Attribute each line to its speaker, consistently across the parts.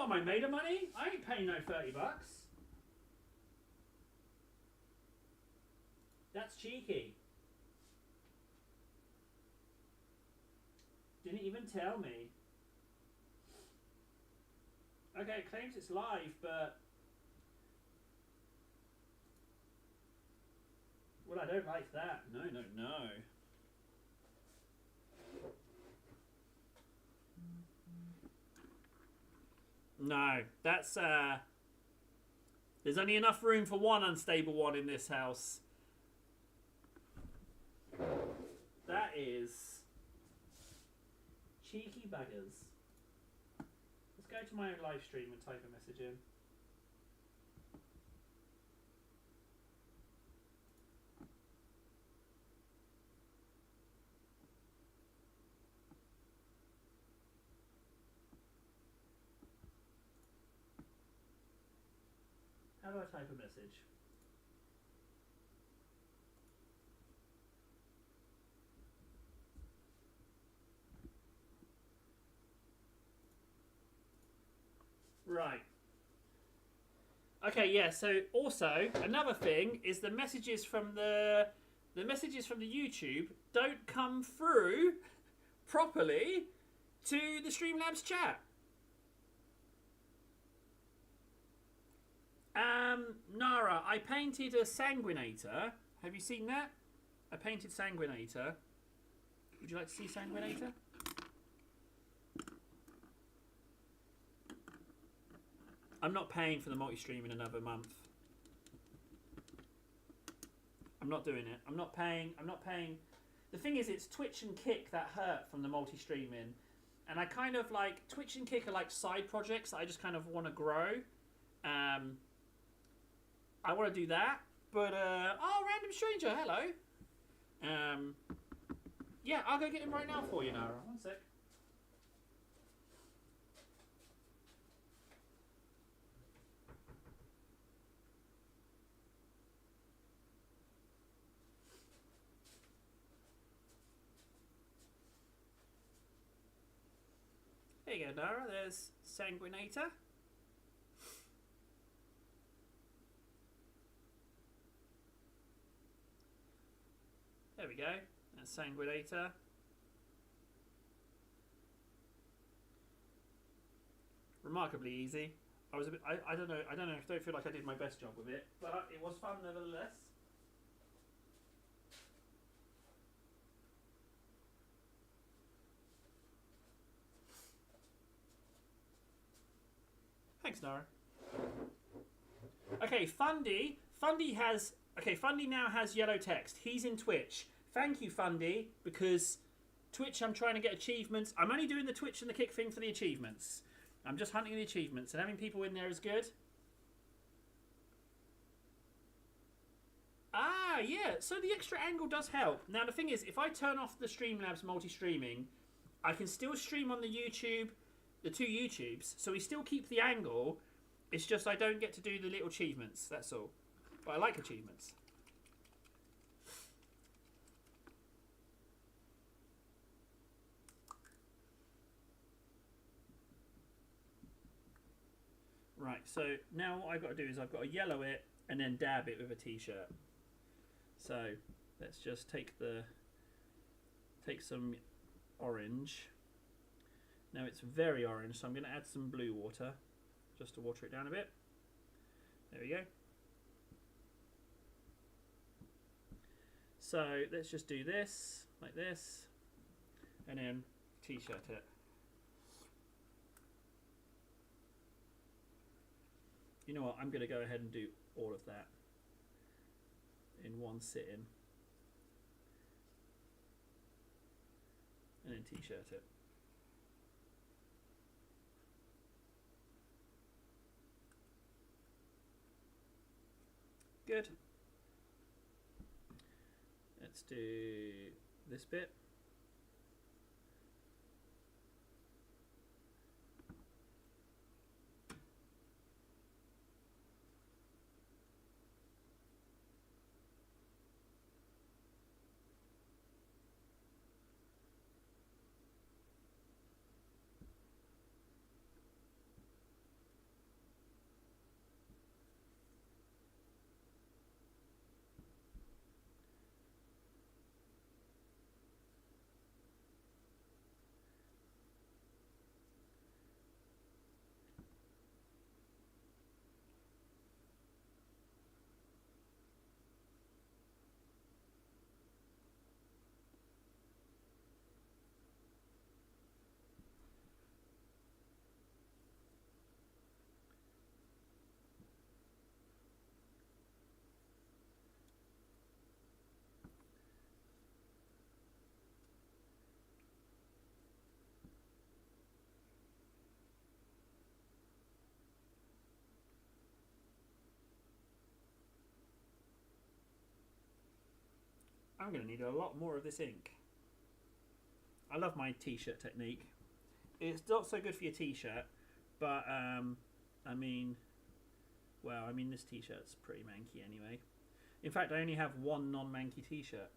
Speaker 1: What, am I made of money? I ain't paying no $30. That's cheeky. Didn't even tell me. Okay, it claims it's live, but... Well, I don't like that. No, no, no. No, that's... There's only enough room for one unstable one in this house. That is... cheeky buggers. Let's go to my own live stream and type a message in. How do I type a message? Right. Okay, yeah, so also another thing is the messages from the YouTube don't come through properly to the Streamlabs chat. Nara, I painted a Sanguinator. Have you seen that? I painted Sanguinator. Would you like to see Sanguinator? I'm not paying for the multi-stream in another month. I'm not doing it. I'm not paying. The thing is, it's Twitch and Kick that hurt from the multi-streaming. And I kind of like... Twitch and Kick are like side projects that I just kind of want to grow. I want to do that. But, oh, random stranger, hello. Yeah, I'll go get him right now for you, Nara. One sec. There you go, Nara. There's Sanguinator. There we go. That's Sanguinator. Remarkably easy. I was a bit. I don't know. I don't feel like I did my best job with it, but it was fun nevertheless. Thanks, Nara. Okay, Fundy. Fundy now has yellow text. He's in Twitch. Thank you, Fundy, because Twitch, I'm trying to get achievements. I'm only doing the Twitch and the Kick thing for the achievements. I'm just hunting the achievements, and having people in there is good. Ah, yeah. So the extra angle does help. Now, the thing is, if I turn off the Streamlabs multi-streaming, I can still stream on the YouTube, the two YouTubes, so we still keep the angle. It's just I don't get to do the little achievements, that's all. But I like achievements. Right, so now what I've got to do is I've got to yellow it and then dab it with a t-shirt. So let's just take some orange. Now it's very orange, so I'm going to add some blue water just to water it down a bit. There we go. So let's just do this, like this, and then t-shirt it. You know what, I'm going to go ahead and do all of that in one sitting. And then t-shirt it. Good. Let's do this bit. I'm going to need a lot more of this ink. I love my t-shirt technique. It's not so good for your t-shirt, but I mean, well, I mean this t-shirt's pretty manky anyway. In fact, I only have one non-manky t-shirt.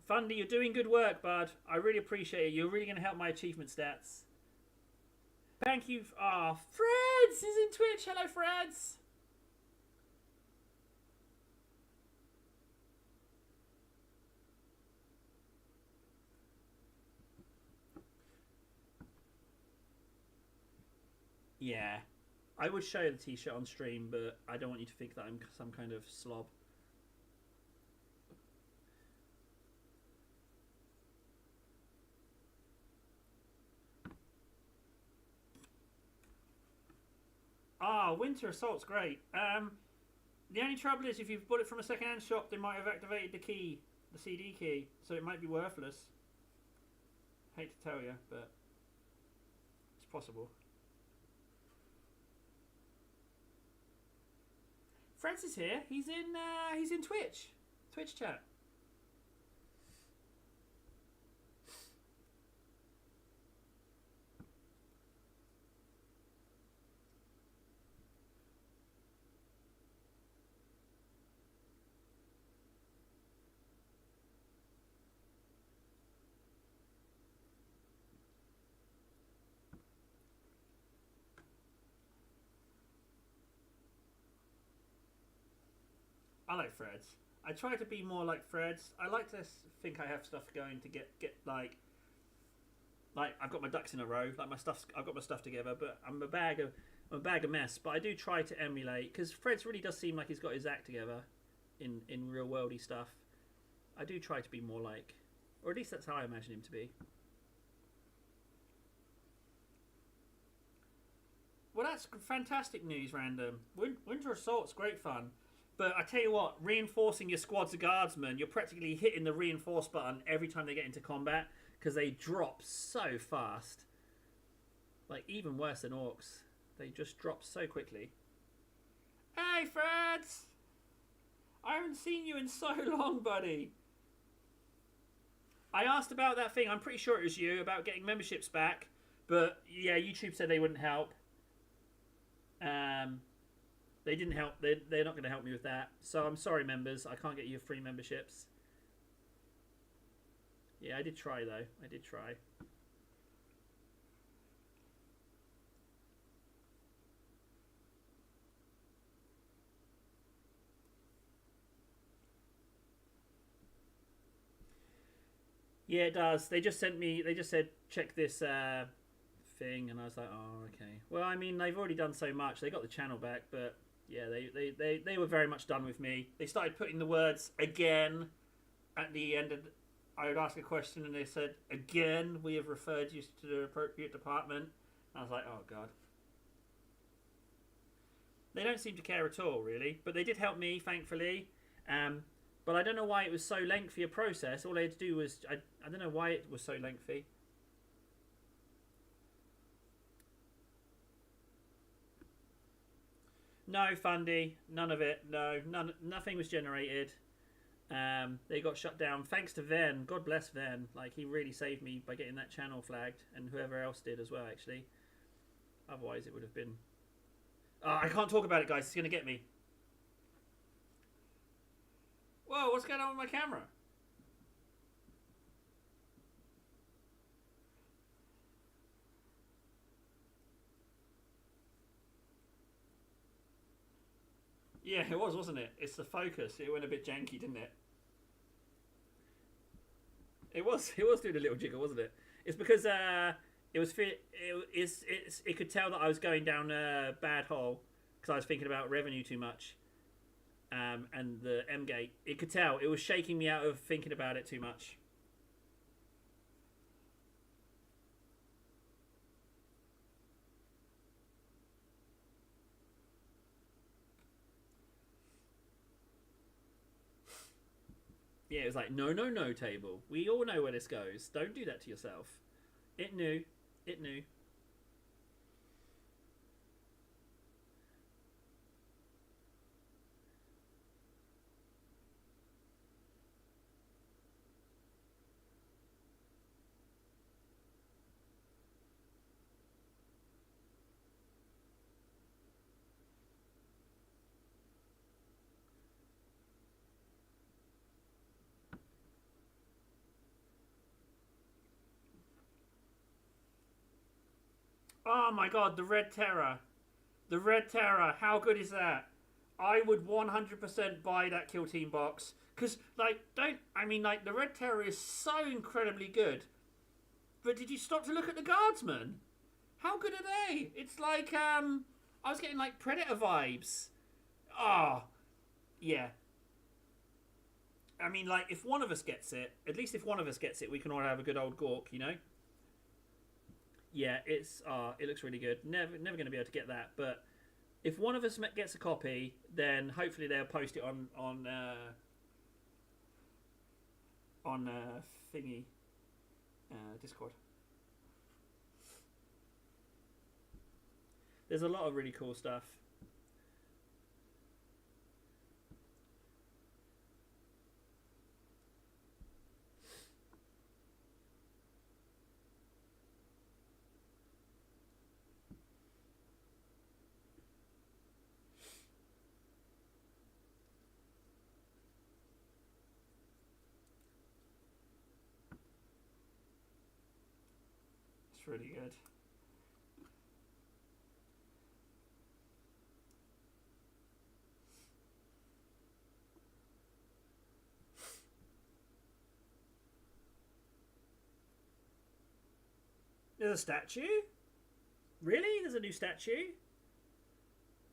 Speaker 1: Fundy, you're doing good work, bud. I really appreciate it. You're really going to help my achievement stats. Thank you. Ah, oh, Freds is in Twitch. Hello, Freds. Yeah, I would show the t-shirt on stream, but I don't want you to think that I'm some kind of slob. Ah, Winter Assault's great. The only trouble is if you've bought it from a second-hand shop, they might have activated the key, the CD key, so it might be worthless. Hate to tell you, but it's possible. Francis here. He's in Twitch chat. I like Freds. I try to be more like Freds. I like to think I have stuff going to get like I've got my ducks in a row. Like I've got my stuff together, but I'm a bag of mess. But I do try to emulate because Freds really does seem like he's got his act together in real worldy stuff. I do try to be more like, or at least that's how I imagine him to be. Well, that's fantastic news, Random. Winter Assault's great fun. But I tell you what, reinforcing your squads of guardsmen, you're practically hitting the reinforce button every time they get into combat because they drop so fast. Like, even worse than orcs. They just drop so quickly. Hey, Freds! I haven't seen you in so long, buddy. I asked about that thing, I'm pretty sure it was you, about getting memberships back. But, yeah, YouTube said they wouldn't help. They didn't help. They're not going to help me with that. So I'm sorry, members. I can't get you free memberships. Yeah, I did try, though. I did try. Yeah, it does. They just sent me... They just said, check this thing. And I was like, oh, okay. Well, I mean, they've already done so much. They got the channel back, but... Yeah, they were very much done with me. They started putting the words again at the end of... I would ask a question and they said, again, we have referred you to the appropriate department. And I was like, oh, God. They don't seem to care at all, really. But they did help me, thankfully. But I don't know why it was so lengthy a process. All I had to do was... I don't know why it was so lengthy. No, Fundy. None of it. No, nothing was generated. They got shut down thanks to Ven. God bless Ven. Like, he really saved me by getting that channel flagged, and whoever else did as well, actually. Otherwise, it would have been... I can't talk about it, guys. It's going to get me. Whoa, what's going on with my camera? Yeah, it was, wasn't it? It's the focus. It went a bit janky, didn't it? It was doing a little jiggle, wasn't it? It's because it could tell that I was going down a bad hole because I was thinking about revenue too much. And the M gate, it could tell. It was shaking me out of thinking about it too much. Yeah, it was like, no, no, no, table. We all know where this goes. Don't do that to yourself. It knew. It knew. Oh my god, the Red Terror. The Red Terror. How good is that? I would 100% buy that Kill Team box. Because, like, the Red Terror is so incredibly good. But did you stop to look at the Guardsmen? How good are they? It's like, I was getting, like, Predator vibes. Ah, oh, yeah. I mean, like, if one of us gets it, at least if one of us gets it, we can all have a good old Gork, you know? Yeah, it looks really good. Never going to be able to get that, but if one of us gets a copy, then hopefully they'll post it on thingy Discord. There's a lot of really cool stuff. It's really good. There's a statue? Really? There's a new statue?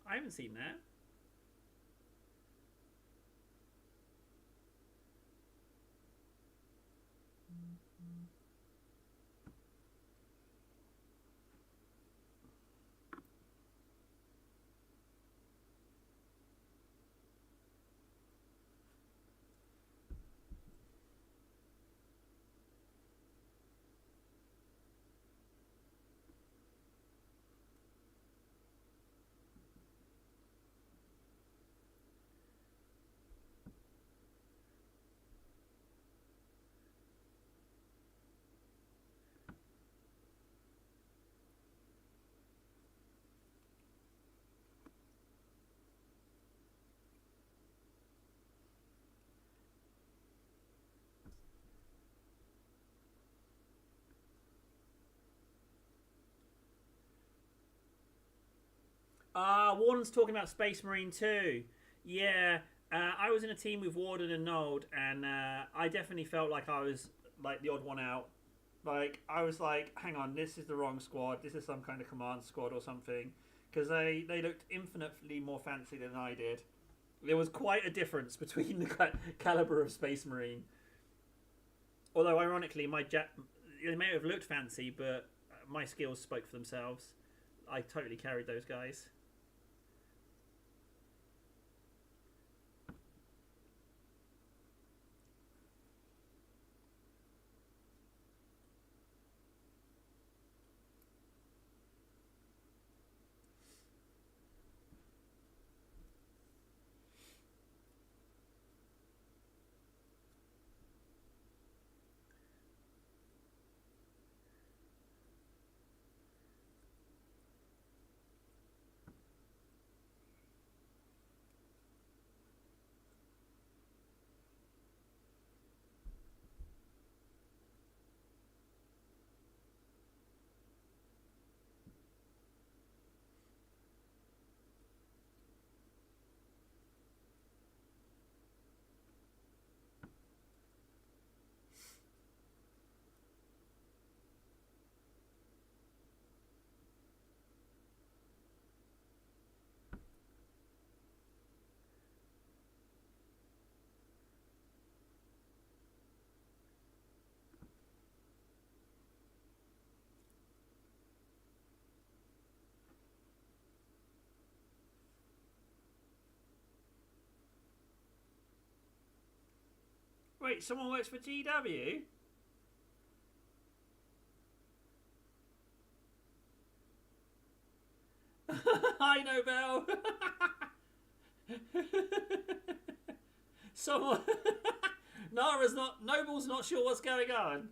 Speaker 1: I haven't seen that. Warden's talking about Space Marine 2. Yeah, I was in a team with Warden and Nold, and I definitely felt like I was like the odd one out. Like, I was like, hang on, this is the wrong squad. This is some kind of command squad or something. Because they looked infinitely more fancy than I did. There was quite a difference between the caliber of Space Marine. Although, ironically, they may have looked fancy, but my skills spoke for themselves. I totally carried those guys. Wait, someone works for GW? Hi, Nobel. Someone. Noble's not sure what's going on.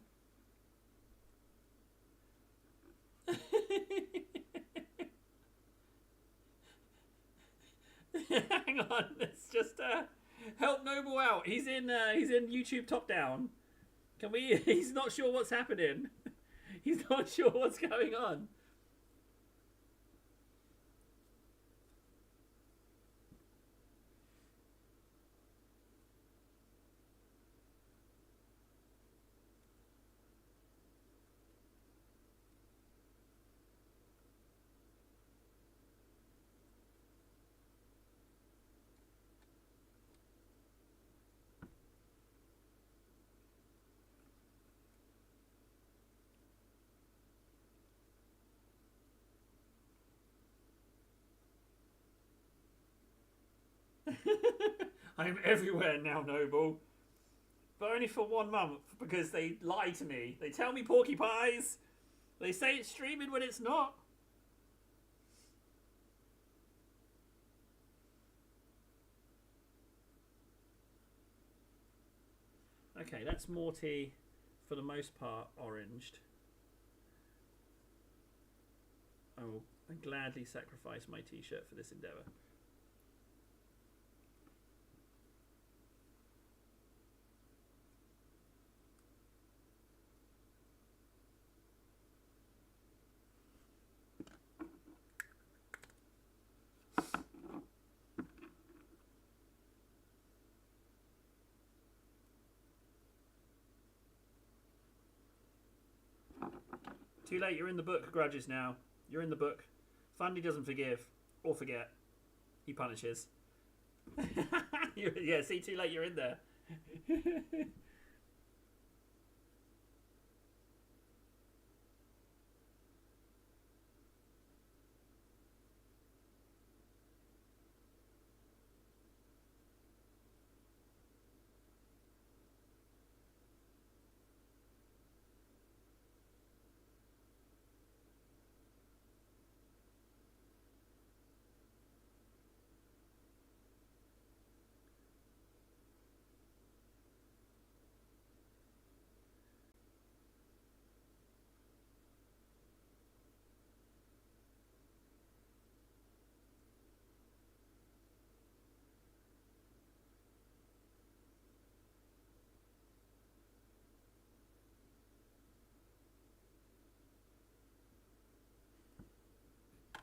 Speaker 1: Hang on, let's just help Noble out. He's in YouTube top down. Can we? He's not sure what's happening. He's not sure what's going on. I'm everywhere now, Noble. But only for 1 month, because they lie to me. They tell me Porky Pies. They say it's streaming when it's not. Okay, that's Morty, for the most part, oranged. I will gladly sacrifice my t-shirt for this endeavour. Too late, you're in the book, Grudges now. You're in the book. Fundy doesn't forgive. Or forget. He punishes. Yeah, see, too late, you're in there.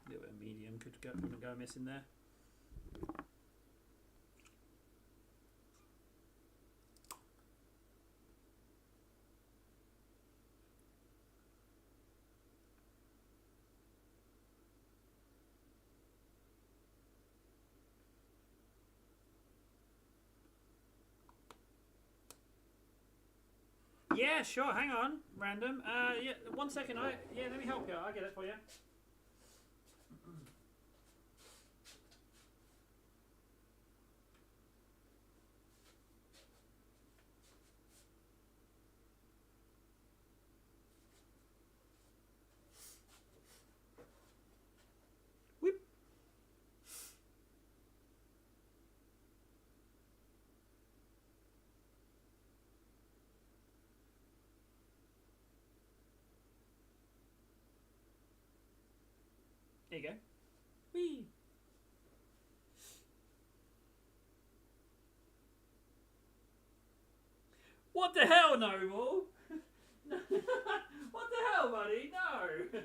Speaker 1: A little bit of medium wouldn't go missing there. Yeah, sure. Hang on, random. Yeah, 1 second. Let me help you. I'll get it for you. Whoop. There you go. Whee. What the hell, Noble? What the hell, buddy? No.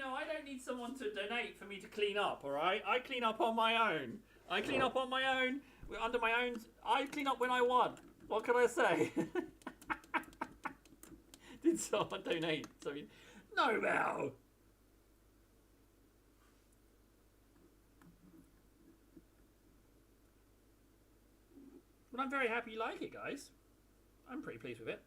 Speaker 1: I don't need someone to donate for me to clean up, alright? I clean up on my own. I clean up on my own, under my own. I clean up when I want. What can I say? Did someone donate? Noble! But I'm very happy you like it, guys. I'm pretty pleased with it.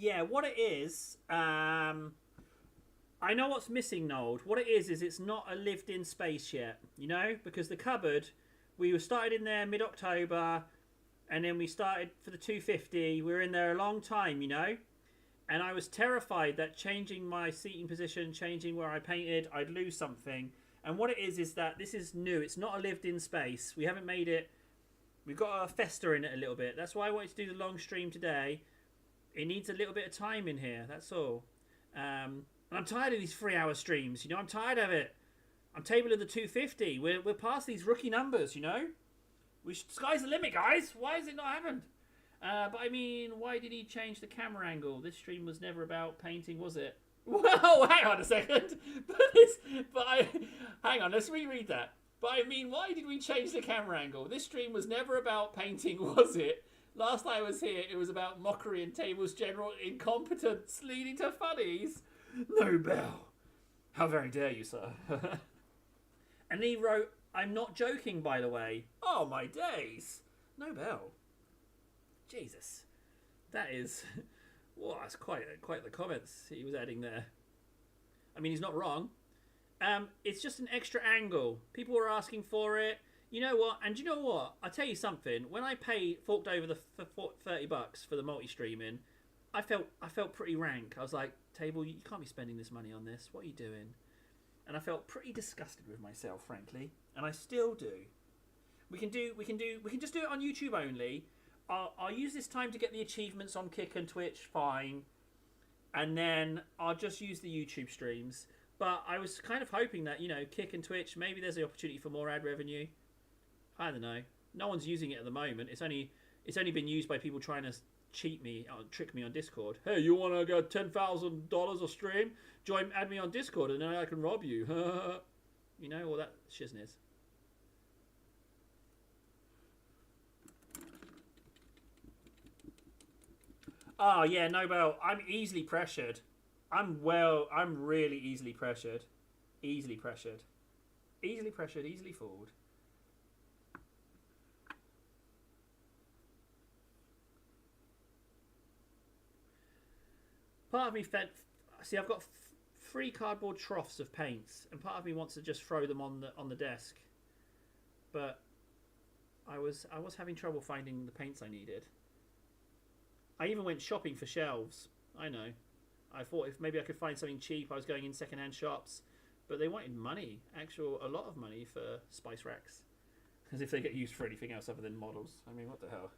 Speaker 1: Yeah, what it is, I know what's missing, Nold. What it is it's not a lived-in space yet, you know? Because the cupboard, we were started in there mid-October, and then we started for the 250. We were in there a long time, you know? And I was terrified that changing my seating position, changing where I painted, I'd lose something. And what it is that this is new. It's not a lived-in space. We haven't made it... We've got a fester in it a little bit. That's why I wanted to do the long stream today. It needs a little bit of time in here, that's all. And I'm tired of these 3-hour streams, you know, I'm tired of it. I'm table of the 250. We're past these rookie numbers, you know. Sky's the limit, guys. Why has it not happened? But I mean, why did he change the camera angle? This stream was never about painting, was it? Whoa, hang on a second. Hang on, let's reread that. But I mean, why did we change the camera angle? This stream was never about painting, was it? Last I was here, it was about mockery and Table's general incompetence leading to funnies. Nobel. How very dare you, sir? And he wrote, I'm not joking, by the way. Oh, my days. Nobel. Jesus. That is... Well, that's quite the comments he was adding there. I mean, he's not wrong. It's just an extra angle. People were asking for it. You know what? And you know what? I'll tell you something. When I forked over the $30 for the multi-streaming, I felt pretty rank. I was like, Table, you can't be spending this money on this. What are you doing? And I felt pretty disgusted with myself, frankly, and I still do. We can just do it on YouTube only. I'll use this time to get the achievements on Kick and Twitch, fine, and then I'll just use the YouTube streams. But I was kind of hoping that, you know, Kick and Twitch, maybe there's the opportunity for more ad revenue. I don't know. No one's using it at the moment. It's only been used by people trying to cheat me, trick me on Discord. Hey, you want to get $10,000 a stream? Add me on Discord, and then I can rob you. You know, all that shizness. Oh yeah, Nobel. I'm easily pressured. I'm really easily pressured. Easily pressured. Easily pressured, easily fooled. Part of me see, I've got 3 cardboard troughs of paints, and part of me wants to just throw them on the desk. But I was having trouble finding the paints I needed. I even went shopping for shelves. I know. I thought if maybe I could find something cheap, I was going in second-hand shops. But they wanted money. A lot of money for spice racks. As if they get used for anything else other than models. I mean, what the hell?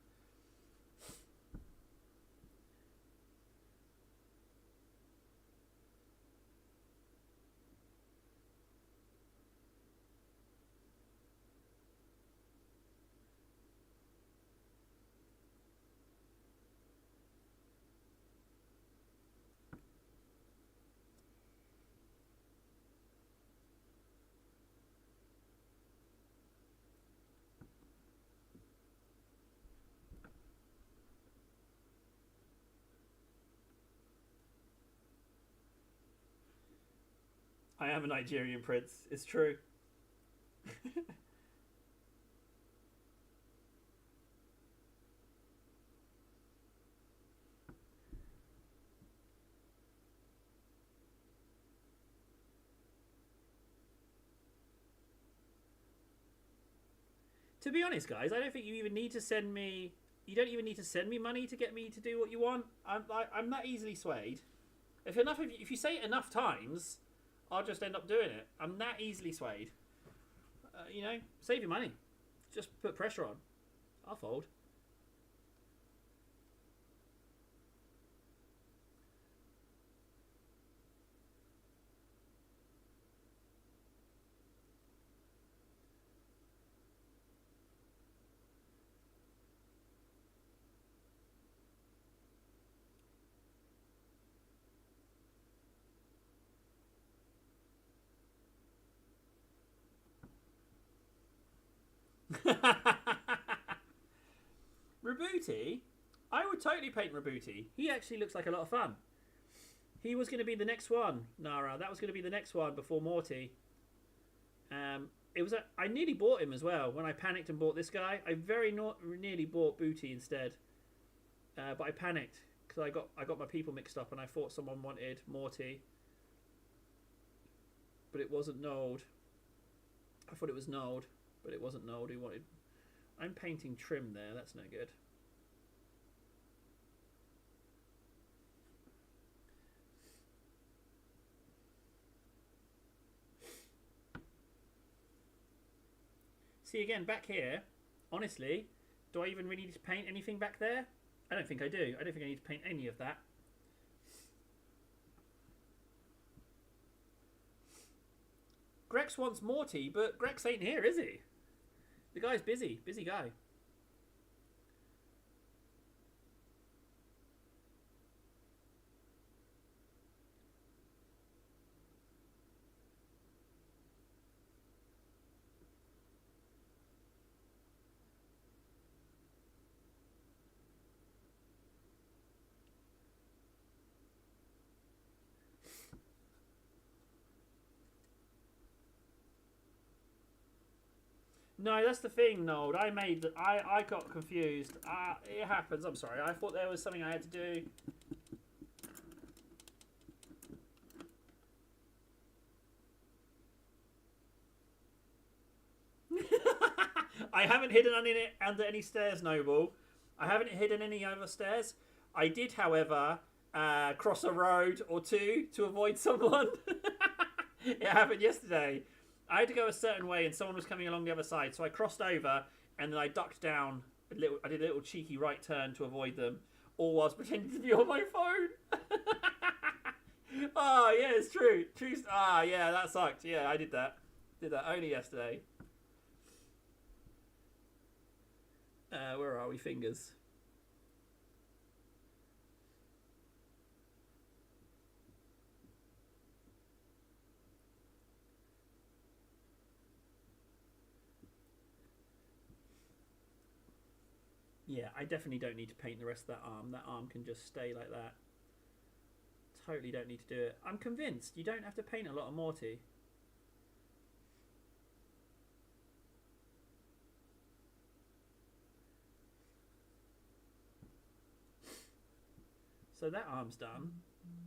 Speaker 1: I am a Nigerian prince. It's true. To be honest, guys, I don't think you even need to send me. You don't even need to send me money to get me to do what you want. I'm that easily swayed. If you say it enough times, I'll just end up doing it. I'm that easily swayed. You know, save your money. Just put pressure on. I'll fold. Rabuti? I would totally paint Rabuti. He actually looks like a lot of fun. He was going to be the next one, Nara. That was going to be the next one before Morty. I nearly bought him as well. When I panicked and bought this guy, I very nearly bought Booty instead. But I panicked because I got my people mixed up and I thought someone wanted Morty. But it wasn't Nold. I thought it was Nold, but it wasn't Nold. He wanted... I'm painting trim there. That's no good. See, again, back here, honestly, do I even really need to paint anything back there? I don't think I do. I don't think I need to paint any of that. Grex wants Morty, but Grex ain't here, is he? The guy's busy. Busy guy. No, that's the thing, Nold. I got confused. It happens. I'm sorry. I thought there was something I had to do. I haven't hidden under any stairs, Noble. I haven't hidden any other stairs. I did, however, cross a road or two to avoid someone. It happened yesterday. I had to go a certain way and someone was coming along the other side. So I crossed over and then I ducked down. I did a little cheeky right turn to avoid them. All whilst pretending to be on my phone. Oh, yeah, it's true. Yeah, that sucked. Yeah, I did that. Did that only yesterday. Where are we? Fingers. Yeah, I definitely don't need to paint the rest of that arm. That arm can just stay like that. Totally don't need to do it. I'm convinced you don't have to paint a lot of Morty. So that arm's done.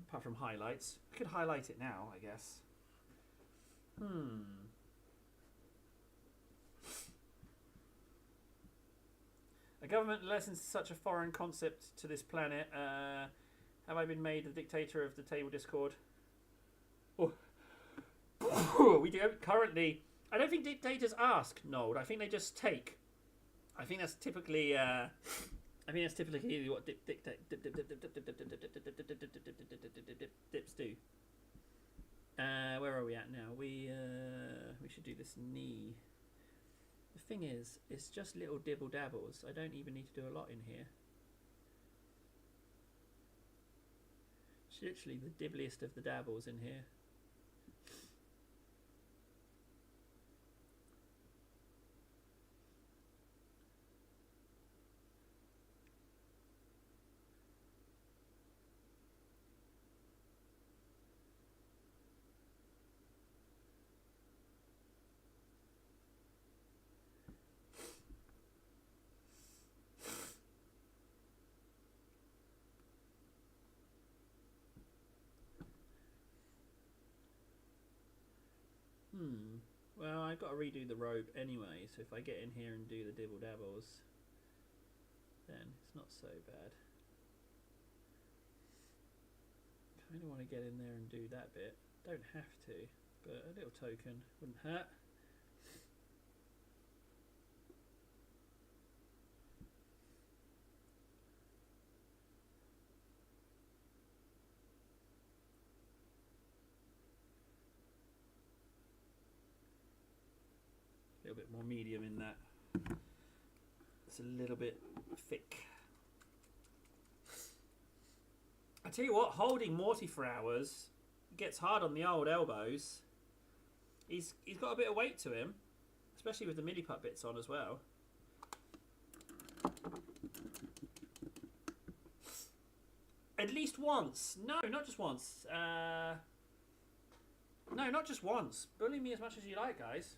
Speaker 1: Apart from highlights. I could highlight it now, I guess. A government lessons such a foreign concept to this planet. Have I been made the dictator of the table Discord? Oh. We do currently. I don't think dictators ask, Nold. I think they just take. I think that's typically. I think that's typically what dips do. Where are we at now? We should do this knee. The thing is, it's just little dibble dabbles. I don't even need to do a lot in here. It's literally the dibbliest of the dabbles in here. Well, I've got to redo the robe anyway, so if I get in here and do the dibble dabbles, then it's not so bad. Kind of want to get in there and do that bit. Don't have to, but a little token wouldn't hurt. A little bit more medium in that. It's a little bit thick. I tell you what, holding Morty for hours gets hard on the old elbows. He's got a bit of weight to him, especially with the Milliput bits on as well. At least once. No, not just once. No, not just once. Bully me as much as you like, guys.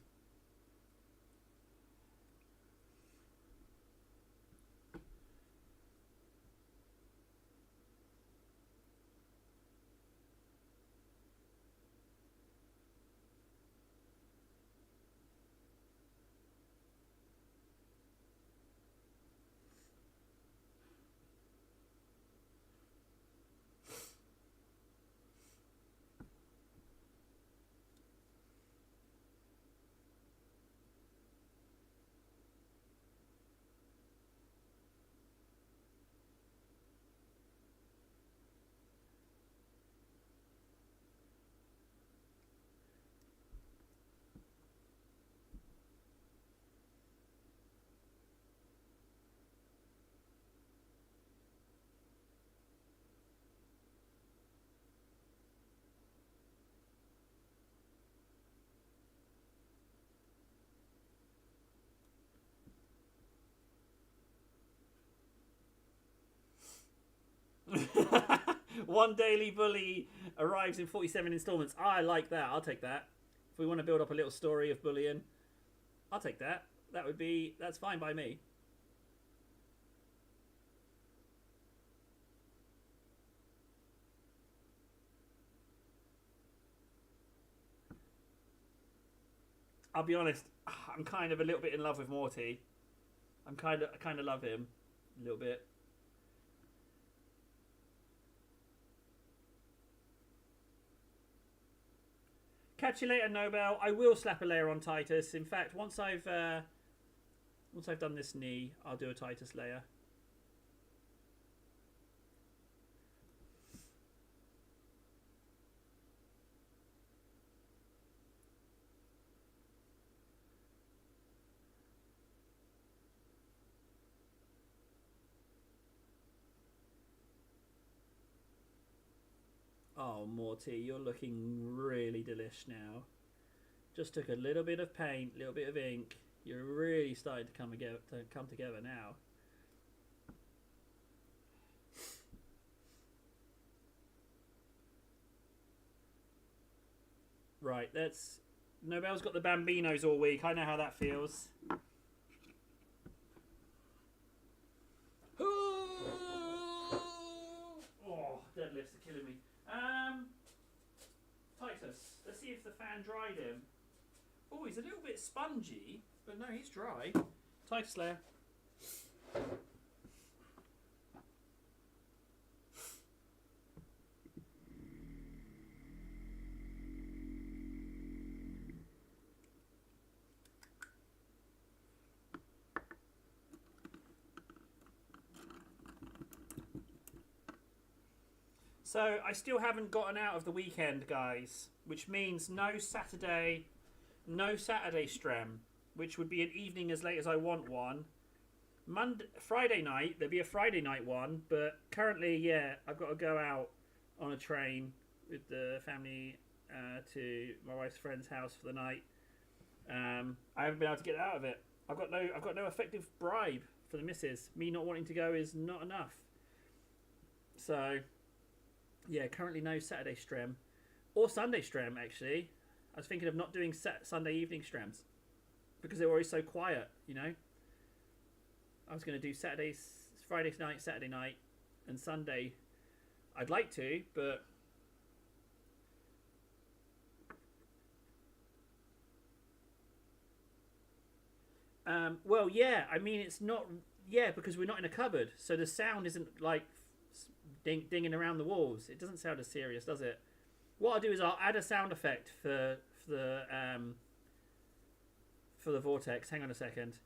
Speaker 1: One daily bully arrives in 47 installments. I like that. I'll take that. If we want to build up a little story of bullying, I'll take that. That's fine by me. I'll be honest, I'm kind of a little bit in love with Morty. I kind of love him a little bit. Catch you later, Nobel. I will slap a layer on Titus. In fact, once I've done this knee, I'll do a Titus layer. Oh, Morty, you're looking really delish now. Just took a little bit of paint, a little bit of ink. You're really starting to come together now. Right, let's... Nobel's got the Bambinos all week. I know how that feels. Oh, deadlifts are killing me. Titus, let's see if the fan dried him. Oh, he's a little bit spongy, but no, he's dry. Titus layer. So I still haven't gotten out of the weekend, guys, which means no Saturday strem, which would be an evening as late as I want one. Friday night, there'd be a Friday night one, but currently, yeah, I've got to go out on a train with the family to my wife's friend's house for the night. I haven't been able to get out of it. I've got no effective bribe for the missus. Me not wanting to go is not enough. So... yeah, currently no Saturday strem. Or Sunday strem, actually. I was thinking of not doing Sunday evening strems. Because they were always so quiet, you know. I was going to do Friday night, Saturday night, and Sunday. I'd like to, but... well, yeah, I mean, it's not... yeah, because we're not in a cupboard. So the sound isn't, like... dinging around the walls. It doesn't sound as serious, does it? What I'll do is I'll add a sound effect for the vortex. Hang on a second.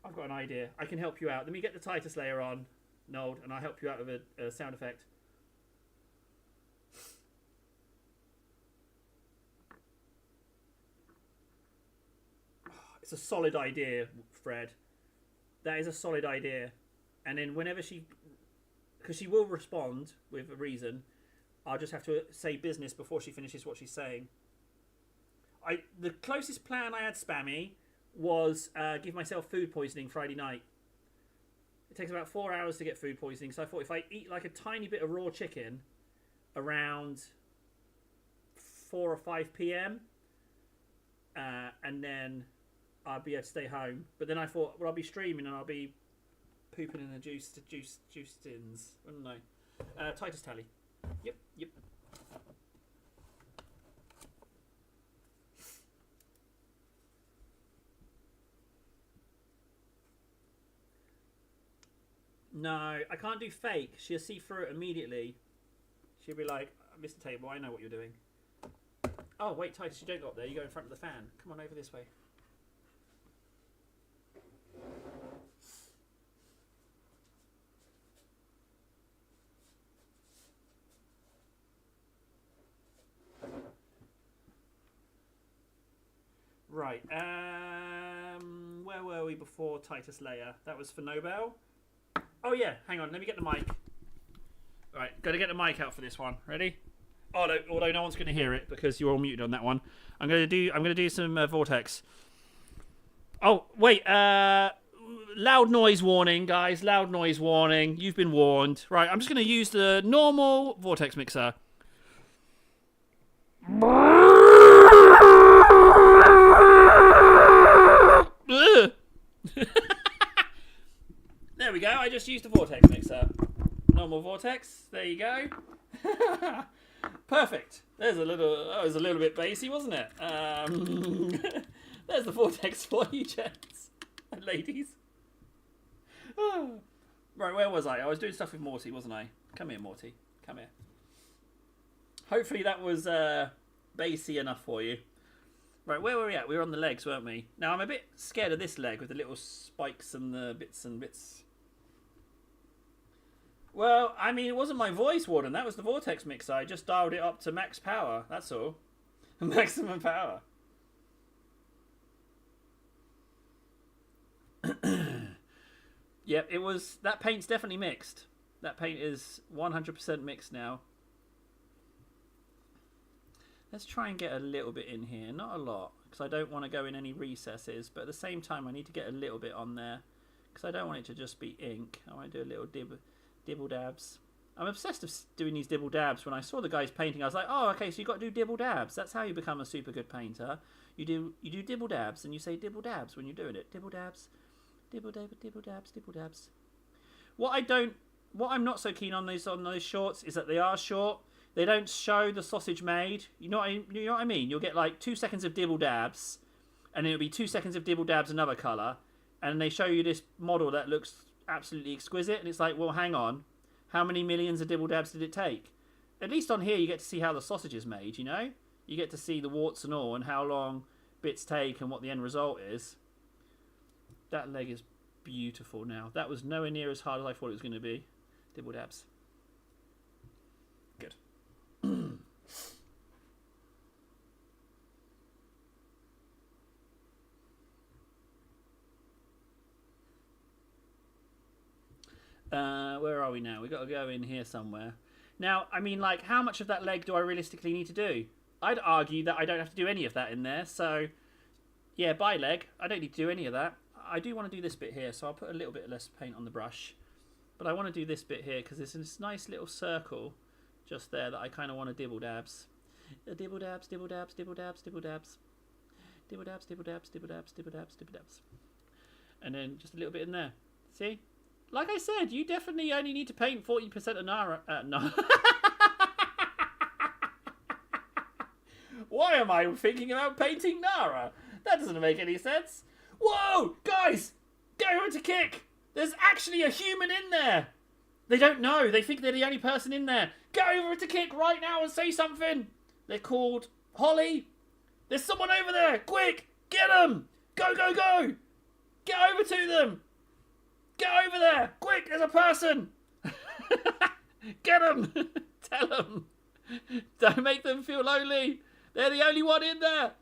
Speaker 1: I've got an idea. I can help you out. Let me get the Titus layer on, Nold, and I'll help you out with a sound effect. It's a solid idea, Fred. That is a solid idea. And then whenever because she will respond with a reason, I'll just have to say business before she finishes what she's saying. The closest plan I had, Spammy, was give myself food poisoning Friday night. It takes about 4 hours to get food poisoning, so I thought if I eat like a tiny bit of raw chicken around 4 or 5 p.m. And then I'll be able to stay home. But then I thought, well, I'll be streaming and I'll be pooping in the juice tins. I don't know. Titus tally. Yep. No, I can't do fake. She'll see through it immediately. She'll be like, Mr. Table, I know what you're doing. Oh, wait, Titus, you don't go up there. You go in front of the fan. Come on over this way. Right, where were we before Titus layer? That was for Nobel. Oh yeah, hang on, let me get the mic. Right, gotta get the mic out for this one. Ready? Oh, no, although no one's gonna hear it because you're all muted on that one. I'm gonna do some vortex. Oh wait, loud noise warning, guys. Loud noise warning. You've been warned. Right, I'm just gonna use the normal vortex mixer. just used a vortex mixer. Normal vortex. There you go. Perfect. There's a little. That was a little bit bassy, wasn't it? There's the vortex for you, gents and ladies. Right, where was I? I was doing stuff with Morty, wasn't I? Come here, Morty. Come here. Hopefully that was bassy enough for you. Right, where were we at? We were on the legs, weren't we? Now, I'm a bit scared of this leg with the little spikes and the bits and bits. Well, I mean, it wasn't my voice, Warden. That was the vortex mixer. I just dialed it up to max power. That's all. Maximum power. Yep, it was... That paint's definitely mixed. That paint is 100% mixed now. Let's try and get a little bit in here. Not a lot, because I don't want to go in any recesses. But at the same time, I need to get a little bit on there, because I don't want it to just be ink. I want to do a little dibble dabs. I'm obsessed with doing these dibble dabs. When I saw the guys painting, I was like, oh, okay, so you've got to do dibble dabs. That's how you become a super good painter. You do dibble dabs, and you say dibble dabs when you're doing it. Dibble dabs. Dibble dabs, dibble dabs. What I'm not so keen on those shorts is that they are short. They don't show the sausage made. You know what I mean? You'll get like 2 seconds of dibble dabs, and then it'll be 2 seconds of dibble dabs another colour, and they show you this model that looks absolutely exquisite, and it's like, well, hang on, how many millions of dibble dabs did it take? At least on here you get to see how the sausage is made, you know? You get to see the warts and all, and how long bits take and what the end result is. That leg is beautiful now. That was nowhere near as hard as I thought it was going to be. Dibble dabs. Good. Where are we now? We've got to go in here somewhere. Now, I mean, like, how much of that leg do I realistically need to do? I'd argue that I don't have to do any of that in there, so... Yeah, bye leg. I don't need to do any of that. I do want to do this bit here, so I'll put a little bit less paint on the brush. But I want to do this bit here, because there's this nice little circle just there that I kind of want to dibble dabs. Dibble dabs, dibble dabs, dibble dabs, dibble dabs. Dibble dabs, dibble dabs, dibble dabs, dibble dabs, dibble dabs. And then just a little bit in there. See? Like I said, you definitely only need to paint 40% of Nara. No. Why am I thinking about painting Nara? That doesn't make any sense. Whoa! Guys! Go over to Kick! There's actually a human in there! They don't know. They think they're the only person in there. Go over to Kick right now and say something. They're called Holly. There's someone over there. Quick! Get them! Go, go, go! Get over to them! Get over there! Quick! There's a person! Get them! Tell them! Don't make them feel lonely. They're the only one in there.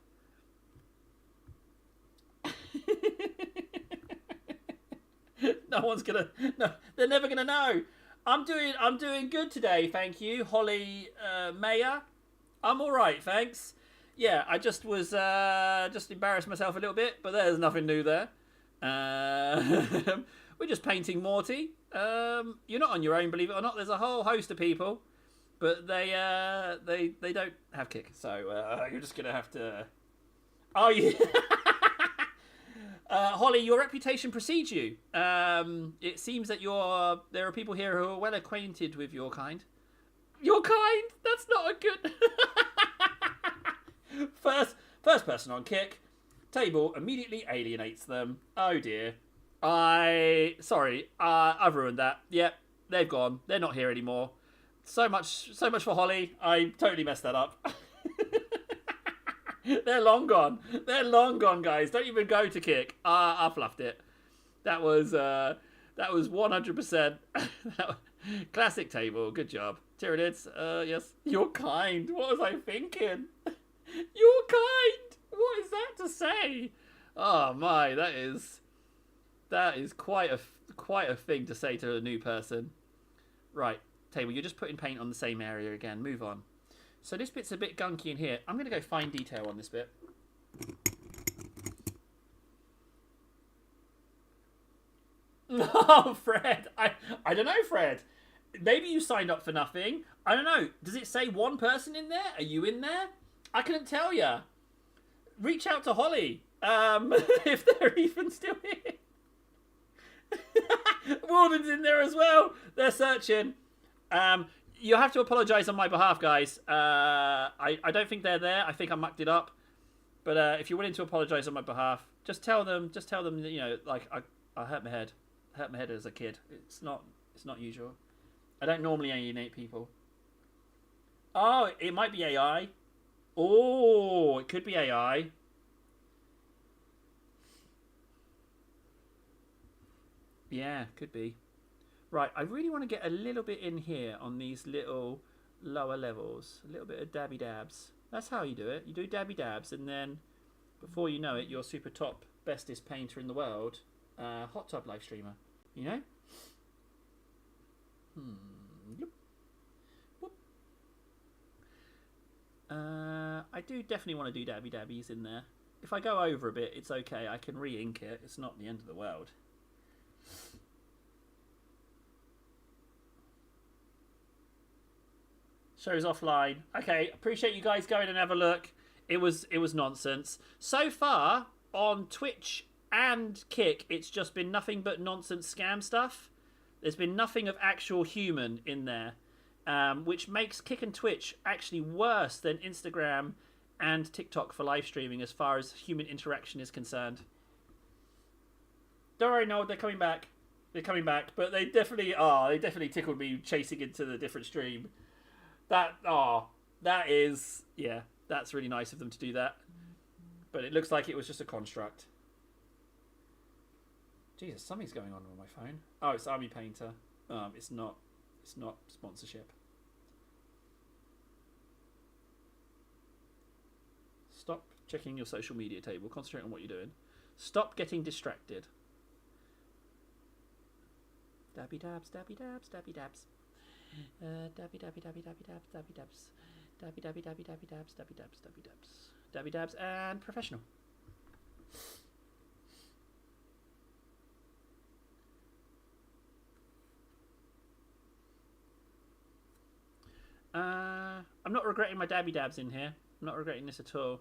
Speaker 1: No one's gonna. No, they're never gonna know. I'm doing good today, thank you, Holly Mayer. I'm all right, thanks. Yeah, I just was just embarrassed myself a little bit, but there's nothing new there. We're just painting Morty. You're not on your own, believe it or not. There's a whole host of people, but they don't have Kick, so you're just gonna have to. Oh yeah. Holly, your reputation precedes you. It seems that there are people here who are well acquainted with your kind. Your kind? That's not a good... First person on Kick. Table immediately alienates them. Oh dear. Sorry, I've ruined that. Yep, they've gone. They're not here anymore. So much for Holly. I totally messed that up. They're long gone. They're long gone, guys. Don't even go to Kick. I fluffed it. That was 100%. Classic table. Good job. Tyranids, yes. You're kind. What was I thinking? You're kind. What is that to say? Oh my, that is quite a thing to say to a new person. Right, table. You're just putting paint on the same area again. Move on. So this bit's a bit gunky in here. I'm going to go fine detail on this bit. Oh, Fred. I don't know, Fred. Maybe you signed up for nothing. I don't know. Does it say one person in there? Are you in there? I couldn't tell you. Reach out to Holly. If they're even still here. Warden's in there as well. They're searching. You have to apologise on my behalf, guys. I don't think they're there. I think I mucked it up. But if you're willing to apologise on my behalf, just tell them that, you know, like I hurt my head. I hurt my head as a kid. It's not usual. I don't normally alienate people. Oh, it might be AI. Oh, it could be AI. Yeah, could be. Right, I really want to get a little bit in here on these little lower levels. A little bit of dabby dabs. That's how you do it. You do dabby dabs, and then before you know it, you're super top bestest painter in the world, hot tub live streamer. You know? Yep. Whoop. I do definitely want to do dabby dabbies in there. If I go over a bit, it's okay. I can re-ink it. It's not the end of the world. Show's offline. Okay, appreciate you guys going and have a look. It was nonsense. So far on Twitch and Kick, it's just been nothing but nonsense scam stuff. There's been nothing of actual human in there, which makes Kick and Twitch actually worse than Instagram and TikTok for live streaming as far as human interaction is concerned. Don't worry, no, they're coming back. They're coming back, but they definitely are. They definitely tickled me chasing into the different stream. That is, yeah, that's really nice of them to do that. But it looks like it was just a construct. Jesus, something's going on my phone. Oh, it's Army Painter. It's not sponsorship. Stop checking your social media table. Concentrate on what you're doing. Stop getting distracted. Dabby dabs, dabby dabs, dabby dabs. Dabby dabby dabby dabby dabs, dabby dabs. Dabby dabby dabby dabby dabs, dabby dabs, dabby dabs. Dabby dabs and professional. I'm not regretting my dabby dabs in here. I'm not regretting this at all.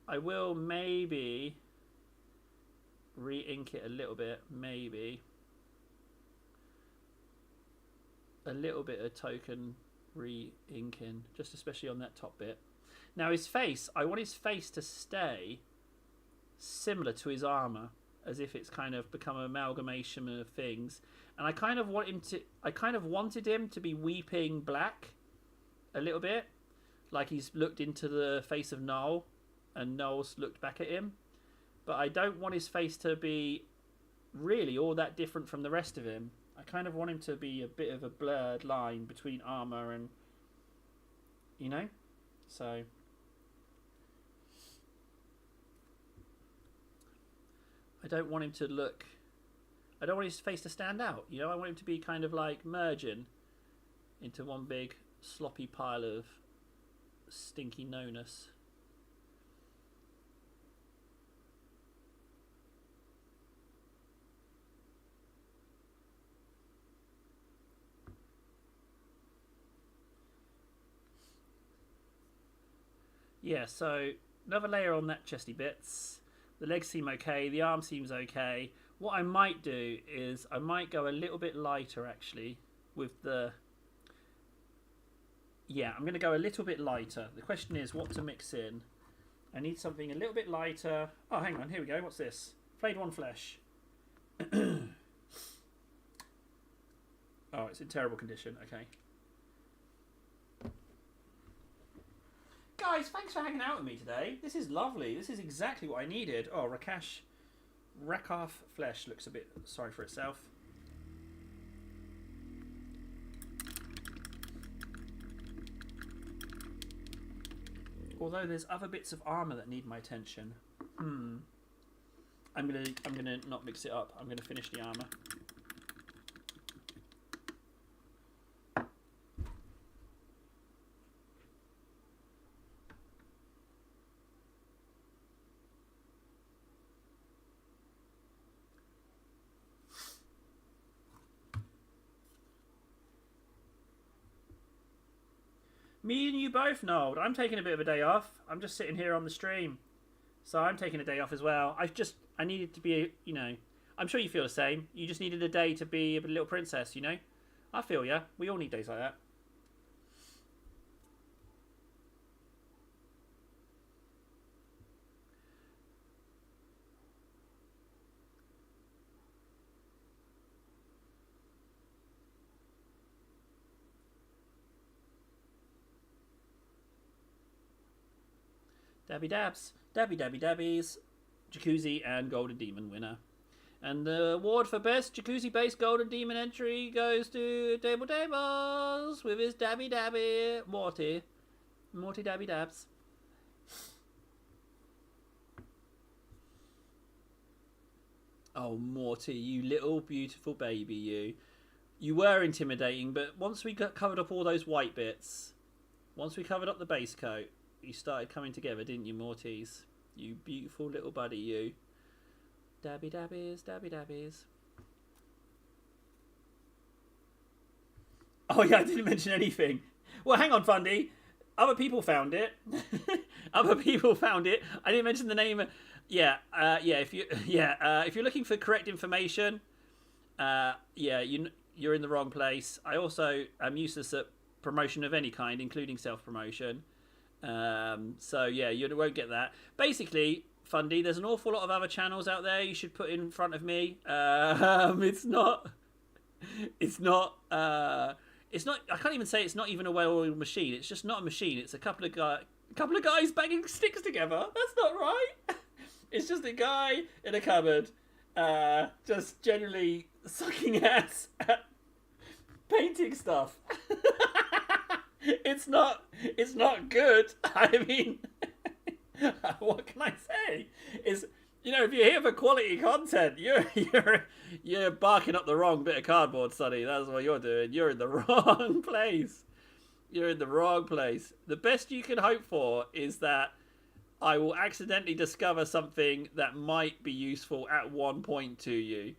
Speaker 1: I will maybe re-ink it a little bit, maybe. A little bit of token re-inking, just especially on that top bit. Now his face, I want his face to stay similar to his armor, as if it's kind of become an amalgamation of things. And I kind of wanted him to be weeping black a little bit, like he's looked into the face of Noel and Noel's looked back at him. But I don't want his face to be really all that different from the rest of him. I kind of want him to be a bit of a blurred line between armor and, you know, so I don't want him to look, I don't want his face to stand out, you know. I want him to be kind of like merging into one big sloppy pile of stinky no-ness. Yeah, so another layer on that chesty bits. The legs seem okay, the arm seems okay. What I might do is I might go a little bit lighter actually with the... Yeah, I'm going to go a little bit lighter. The question is what to mix in. I need something a little bit lighter. Oh, hang on, here we go. What's this? Flayed One Flesh. Oh, it's in terrible condition. Okay. Guys, thanks for hanging out with me today. This is lovely. This is exactly what I needed. Oh, Rakarth Flesh looks a bit sorry for itself. Although there's other bits of armor that need my attention. I'm gonna not mix it up. I'm gonna finish the armor. Me and you both, Noel. I'm taking a bit of a day off. I'm just sitting here on the stream. So I'm taking a day off as well. I needed to be, you know... I'm sure you feel the same. You just needed a day to be a little princess, you know? I feel ya. We all need days like that. Dabby Dabs. Dabby Dabby Dabbies. Jacuzzi and Golden Demon winner. And the award for best jacuzzi-based Golden Demon entry goes to Table Tables with his Dabby Dabby Morty. Morty Dabby Dabs. Oh, Morty, you little beautiful baby, you. You were intimidating, but once we got covered up all those white bits, once we covered up the base coat, you started coming together, didn't you, Mortys? You beautiful little buddy, you. Dabby Dabbies, Dabby Dabbies. Oh yeah, I didn't mention anything. Well, hang on, Fundy. Other people found it. Other people found it. I didn't mention the name. Yeah. If you're looking for correct information, you're in the wrong place. I also am useless at promotion of any kind, including self-promotion. So yeah, you won't get that. Basically, Fundy, there's an awful lot of other channels out there you should put in front of me. It's not. I can't even say it's not even a well-oiled machine. It's just not a machine. It's a couple of guys banging sticks together. That's not right. It's just a guy in a cupboard, just generally sucking ass at painting stuff. It's not good. I mean, what can I say? Is, you know, if you're here for quality content, you're barking up the wrong bit of cardboard, Sonny. That's what you're doing. You're in the wrong place. You're in the wrong place. The best you can hope for is that I will accidentally discover something that might be useful at one point to you.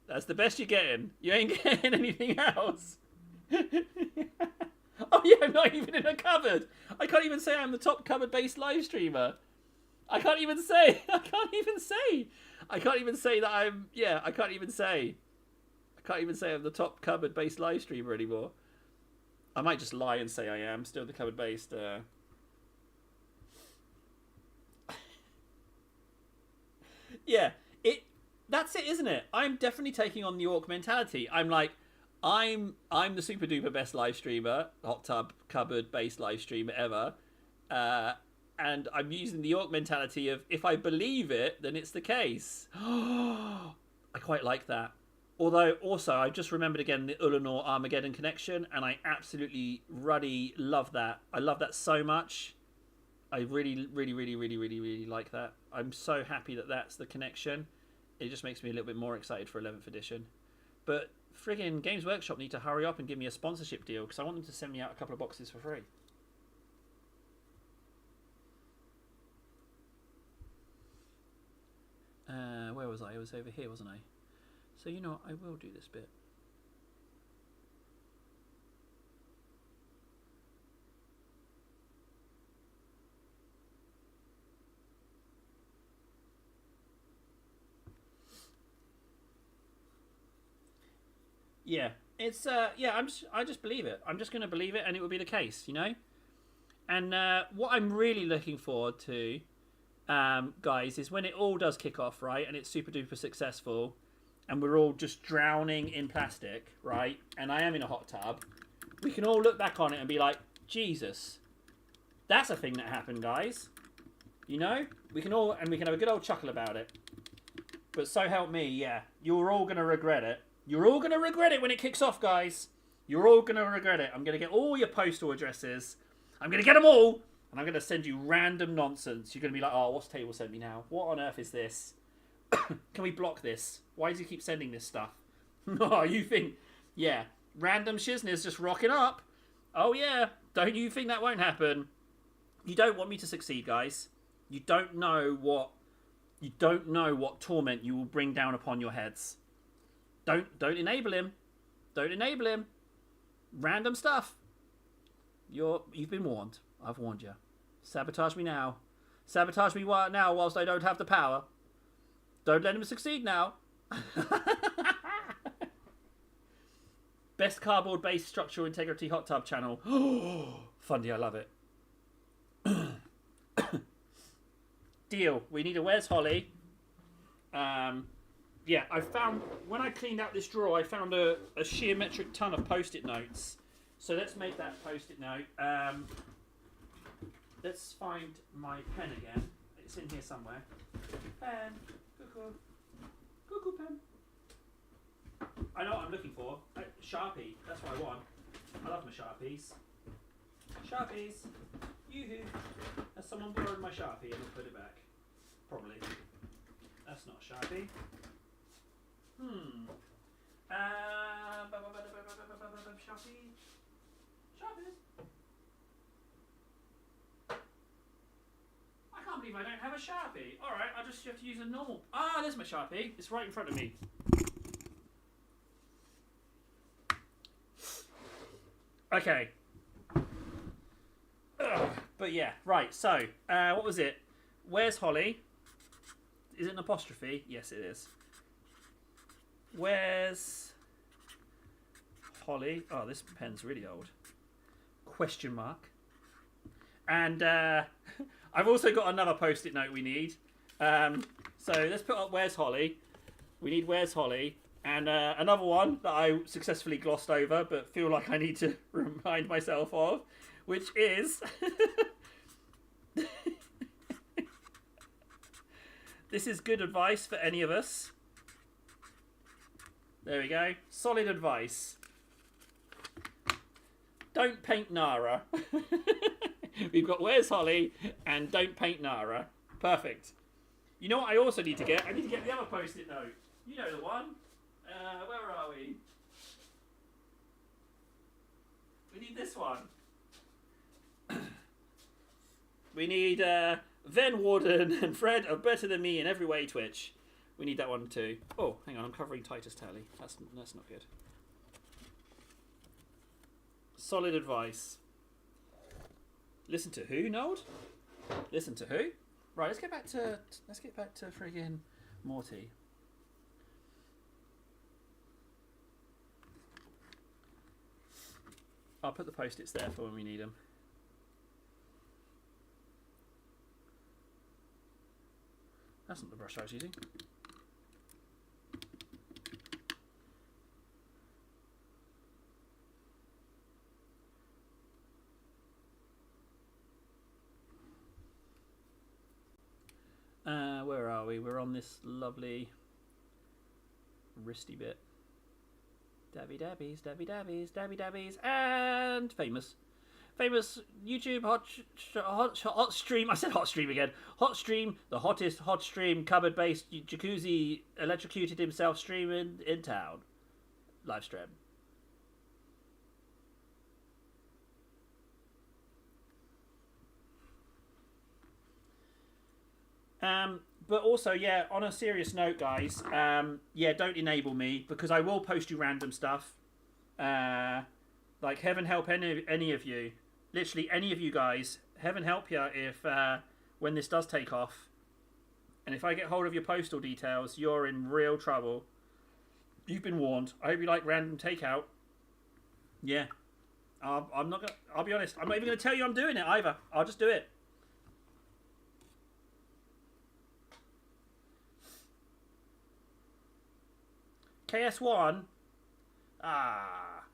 Speaker 1: That's the best you're getting. You ain't getting anything else. Oh yeah, I'm not even in a cupboard. I can't even say I'm the top cupboard-based live streamer. I can't even say that I'm. Yeah, I can't even say I'm the top cupboard-based live streamer anymore. I might just lie and say I am still the cupboard-based. Yeah, that's it, isn't it? I'm definitely taking on the orc mentality. I'm like, I'm the super duper best live streamer, hot tub cupboard based live streamer ever, and I'm using the orc mentality of, if I believe it, then it's the case. I quite like that. Although also I just remembered again the Ulanor Armageddon connection, and I absolutely ruddy love that. I love that so much. I really like that. I'm so happy that that's the connection. It just makes me a little bit more excited for 11th edition. But friggin' Games Workshop need to hurry up and give me a sponsorship deal, because I want them to send me out a couple of boxes for free. Where was I? I was over here, wasn't I? So you know what? I will do this bit. Yeah, it's yeah. I just believe it. I'm just going to believe it, and it will be the case, you know. And what I'm really looking forward to, guys, is when it all does kick off, right, and it's super duper successful, and we're all just drowning in plastic, right, and I am in a hot tub. We can all look back on it and be like, Jesus, that's a thing that happened, guys. You know, we can have a good old chuckle about it. But so help me, yeah, you're all gonna regret it. You're all going to regret it when it kicks off, guys. You're all going to regret it. I'm going to get all your postal addresses. I'm going to get them all. And I'm going to send you random nonsense. You're going to be like, oh, what's Table sent me now? What on earth is this? Can we block this? Why does he keep sending this stuff? Oh, you think, yeah, random shizness just rocking up. Oh, yeah. Don't you think that won't happen? You don't want me to succeed, guys. You don't know what torment you will bring down upon your heads. Don't enable him. Don't enable him. Random stuff. You've been warned. I've warned you. Sabotage me now. Sabotage me now whilst I don't have the power. Don't let him succeed now. Best cardboard-based structural integrity hot tub channel. Fundy, I love it. Deal. We need a Where's Holly. Yeah, I found, when I cleaned out this drawer, I found a sheer metric ton of Post-it notes. So let's make that Post-it note. Let's find my pen again. It's in here somewhere. Pen. Cuckoo. Cuckoo pen. I know what I'm looking for. Sharpie. That's what I want. I love my Sharpies. Sharpies. Yoo-hoo. Has someone borrowed my Sharpie and put it back? Probably. That's not a Sharpie. Sharpie. Sharpies. I can't believe I don't have a Sharpie. Alright, I'll just have to use a normal... Ah, there's my Sharpie. It's right in front of me. Okay. But yeah, right, so, what was it? Where's Holly? Is it an apostrophe? Yes, it is. Where's Holly? Oh, this pen's really old. Question mark. And I've also got another Post-it note we need. So let's put up Where's Holly. We need Where's Holly. And another one that I successfully glossed over, but feel like I need to remind myself of, which is... This is good advice for any of us. There we go. Solid advice. Don't paint Nara. We've got Where's Holly and Don't Paint Nara. Perfect. You know what I also need to get? I need to get the other Post-it note. You know the one. Where are we? We need this one. We need Ven Warden and Fred are better than me in every way, Twitch. We need that one too. Oh, hang on, I'm covering Titus Tally. That's not good. Solid advice. Listen to who, Nold? Listen to who? Right, let's get back to friggin' Morty. I'll put the Post-its there for when we need them. That's not the brush I was using. Where are we? We're on this lovely wristy bit. Dabby dabbies, dabby dabbies, dabby dabbies, and famous YouTube hot stream. I said hot stream again. Hot stream, the hottest hot stream cupboard-based jacuzzi electrocuted himself stream in town. Live stream. But also, yeah, on a serious note, guys, yeah, don't enable me, because I will post you random stuff. Like, heaven help any of you. Literally, any of you guys. Heaven help you if, when this does take off. And if I get hold of your postal details, you're in real trouble. You've been warned. I hope you like random takeout. Yeah. I'm not gonna... I'll be honest. I'm not even going to tell you I'm doing it either. I'll just do it. KS1. Ah.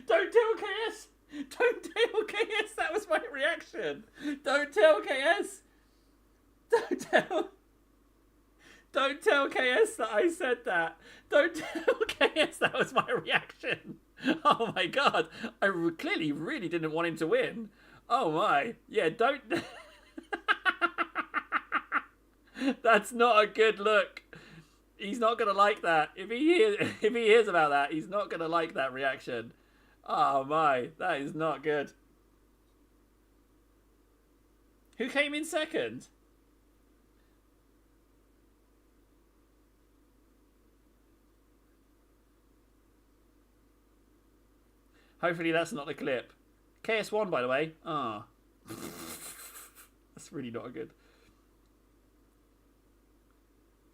Speaker 1: Don't tell KS. Don't tell KS. That was my reaction. Don't tell KS. Don't tell KS that I said that. Don't tell KS that was my reaction. Oh my god. I clearly really didn't want him to win. Oh my. Yeah, don't... That's not a good look. He's not going to like that. If he hears about that, he's not going to like that reaction. Oh my, that is not good. Who came in second? Hopefully that's not the clip. KS1, by the way. Ah. That's really not good.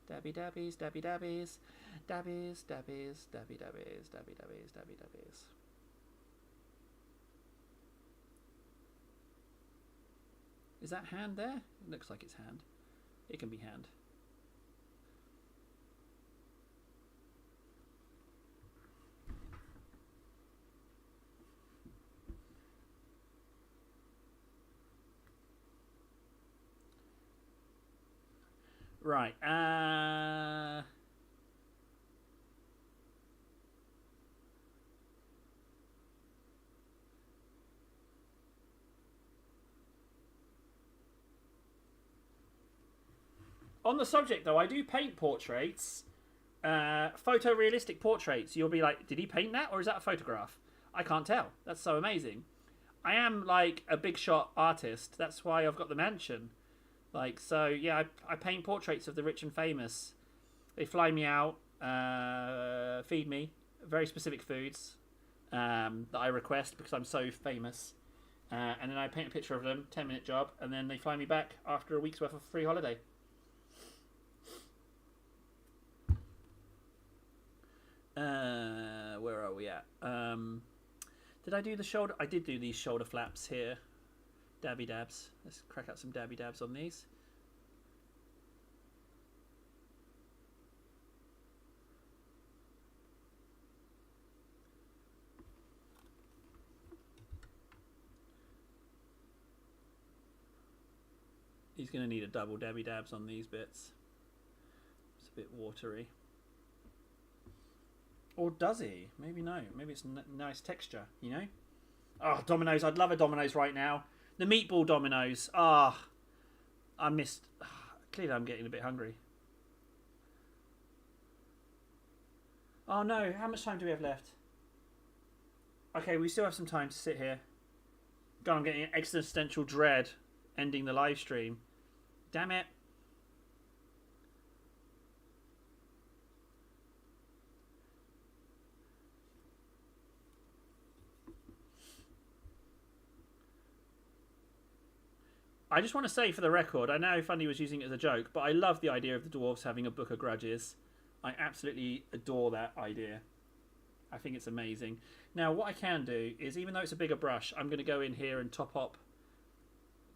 Speaker 1: Dabby dabbies, dabby dabbies, dabbies, dabbies, dabby dabbies, dabby dabbies, dabby dabbies. Is that hand there? It looks like it's hand. It can be hand. Right. On the subject, though, I do paint portraits, photorealistic portraits. You'll be like, did he paint that, or is that a photograph? I can't tell. That's so amazing. I am like a big shot artist. That's why I've got the mansion. Like, so yeah, I paint portraits of the rich and famous. They fly me out, feed me very specific foods that I request because I'm so famous. And then I paint a picture of them, 10-minute job, and then they fly me back after a week's worth of free holiday. Where are we at? Did I do the shoulder? I did do these shoulder flaps here. Dabby dabs. Let's crack out some dabby dabs on these. He's going to need a double dabby dabs on these bits. It's a bit watery. Or does he? Maybe no. Maybe it's nice texture, you know? Oh, Domino's. I'd love a Domino's right now. The meatball Domino's. Ah, I missed. Clearly I'm getting a bit hungry. Oh no, how much time do we have left? Okay, we still have some time to sit here. God, I'm getting existential dread ending the live stream. Damn it. I just want to say for the record, I know Fundy was using it as a joke, but I love the idea of the dwarves having a book of grudges. I absolutely adore that idea. I think it's amazing. Now, what I can do is, even though it's a bigger brush, I'm going to go in here and top up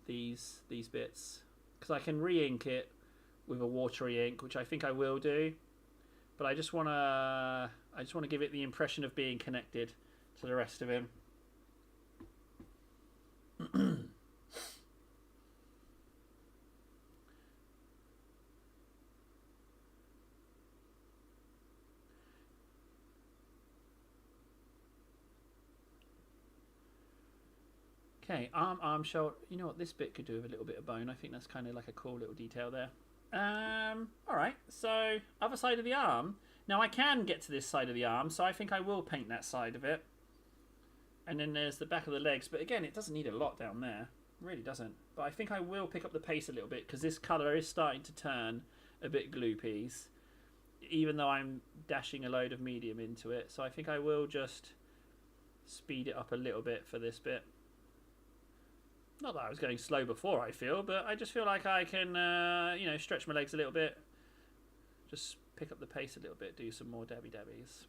Speaker 1: these bits, because I can re-ink it with a watery ink, which I think I will do. But I just want to give it the impression of being connected to the rest of him. Okay, arm, shoulder. You know what? This bit could do with a little bit of bone. I think that's kind of like a cool little detail there. Alright, so other side of the arm. Now I can get to this side of the arm, so I think I will paint that side of it. And then there's the back of the legs, but again, it doesn't need a lot down there. It really doesn't. But I think I will pick up the pace a little bit, because this colour is starting to turn a bit gloopies, even though I'm dashing a load of medium into it. So I think I will just speed it up a little bit for this bit. Not that I was going slow before, I feel, but I just feel like I can, you know, stretch my legs a little bit. Just pick up the pace a little bit, do some more dabby dabbies.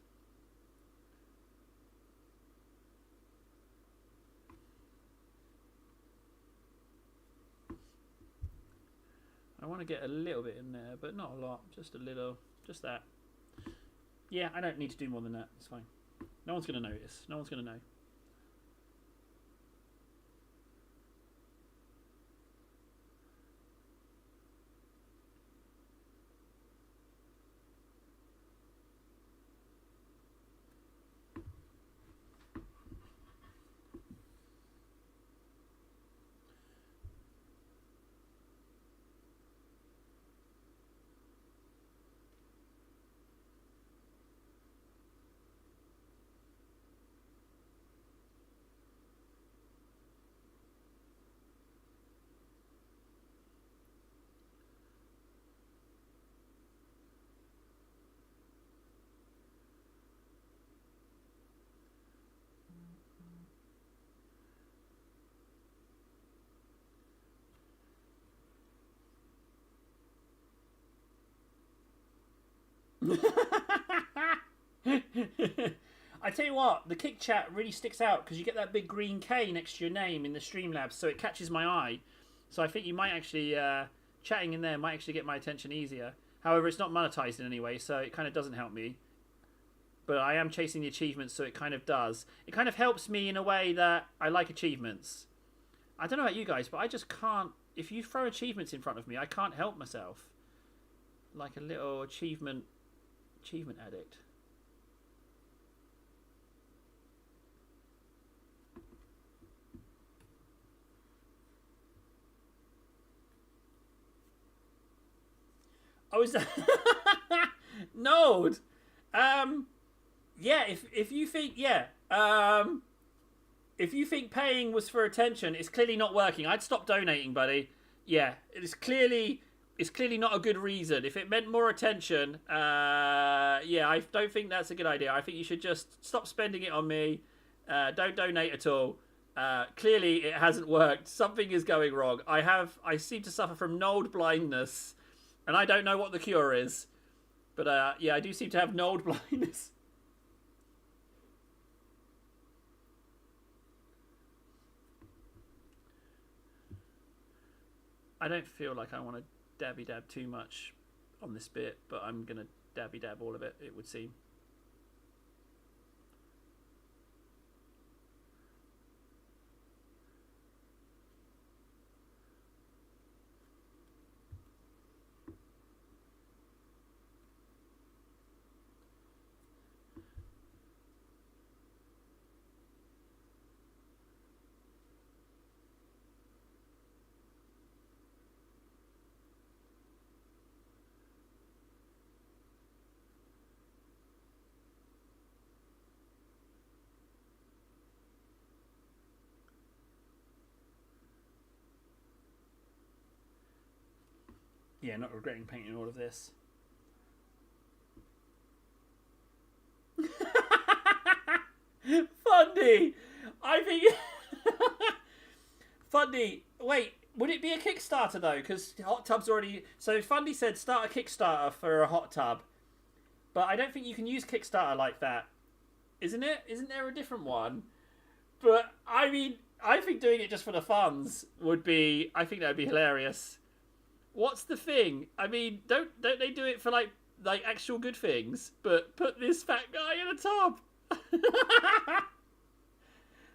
Speaker 1: I want to get a little bit in there, but not a lot. Just a little. Just that. Yeah, I don't need to do more than that. It's fine. No one's going to notice. No one's going to know. I tell you what, the Kick Chat really sticks out because you get that big green K next to your name in the Streamlabs, so it catches my eye. So I think you might actually, chatting in there might actually get my attention easier. However, it's not monetized in any way, so it kind of doesn't help me. But I am chasing the achievements, so it kind of does. It kind of helps me in a way that I like achievements. I don't know about you guys, but I just can't... If you throw achievements in front of me, I can't help myself. Like a little achievement addict. Oh, is that... Node! Yeah, if you think... Yeah. If you think paying was for attention, it's clearly not working. I'd stop donating, buddy. Yeah, it's clearly not a good reason. If it meant more attention, yeah, I don't think that's a good idea. I think you should just stop spending it on me. Don't donate at all. Clearly, it hasn't worked. Something is going wrong. I seem to suffer from node blindness, and I don't know what the cure is. But yeah, I do seem to have node blindness. I don't feel like I want to dabby dab too much on this bit, but I'm going to dabby dab all of it, it would seem. Yeah, not regretting painting all of this. Fundy! I think... Fundy, wait, would it be a Kickstarter though? Because Hot Tub's already... So Fundy said start a Kickstarter for a hot tub. But I don't think you can use Kickstarter like that. Isn't it? Isn't there a different one? But, I mean, I think doing it just for the funds would be... I think that would be hilarious. What's the thing? I mean, don't they do it for like actual good things? But put this fat guy in a tub.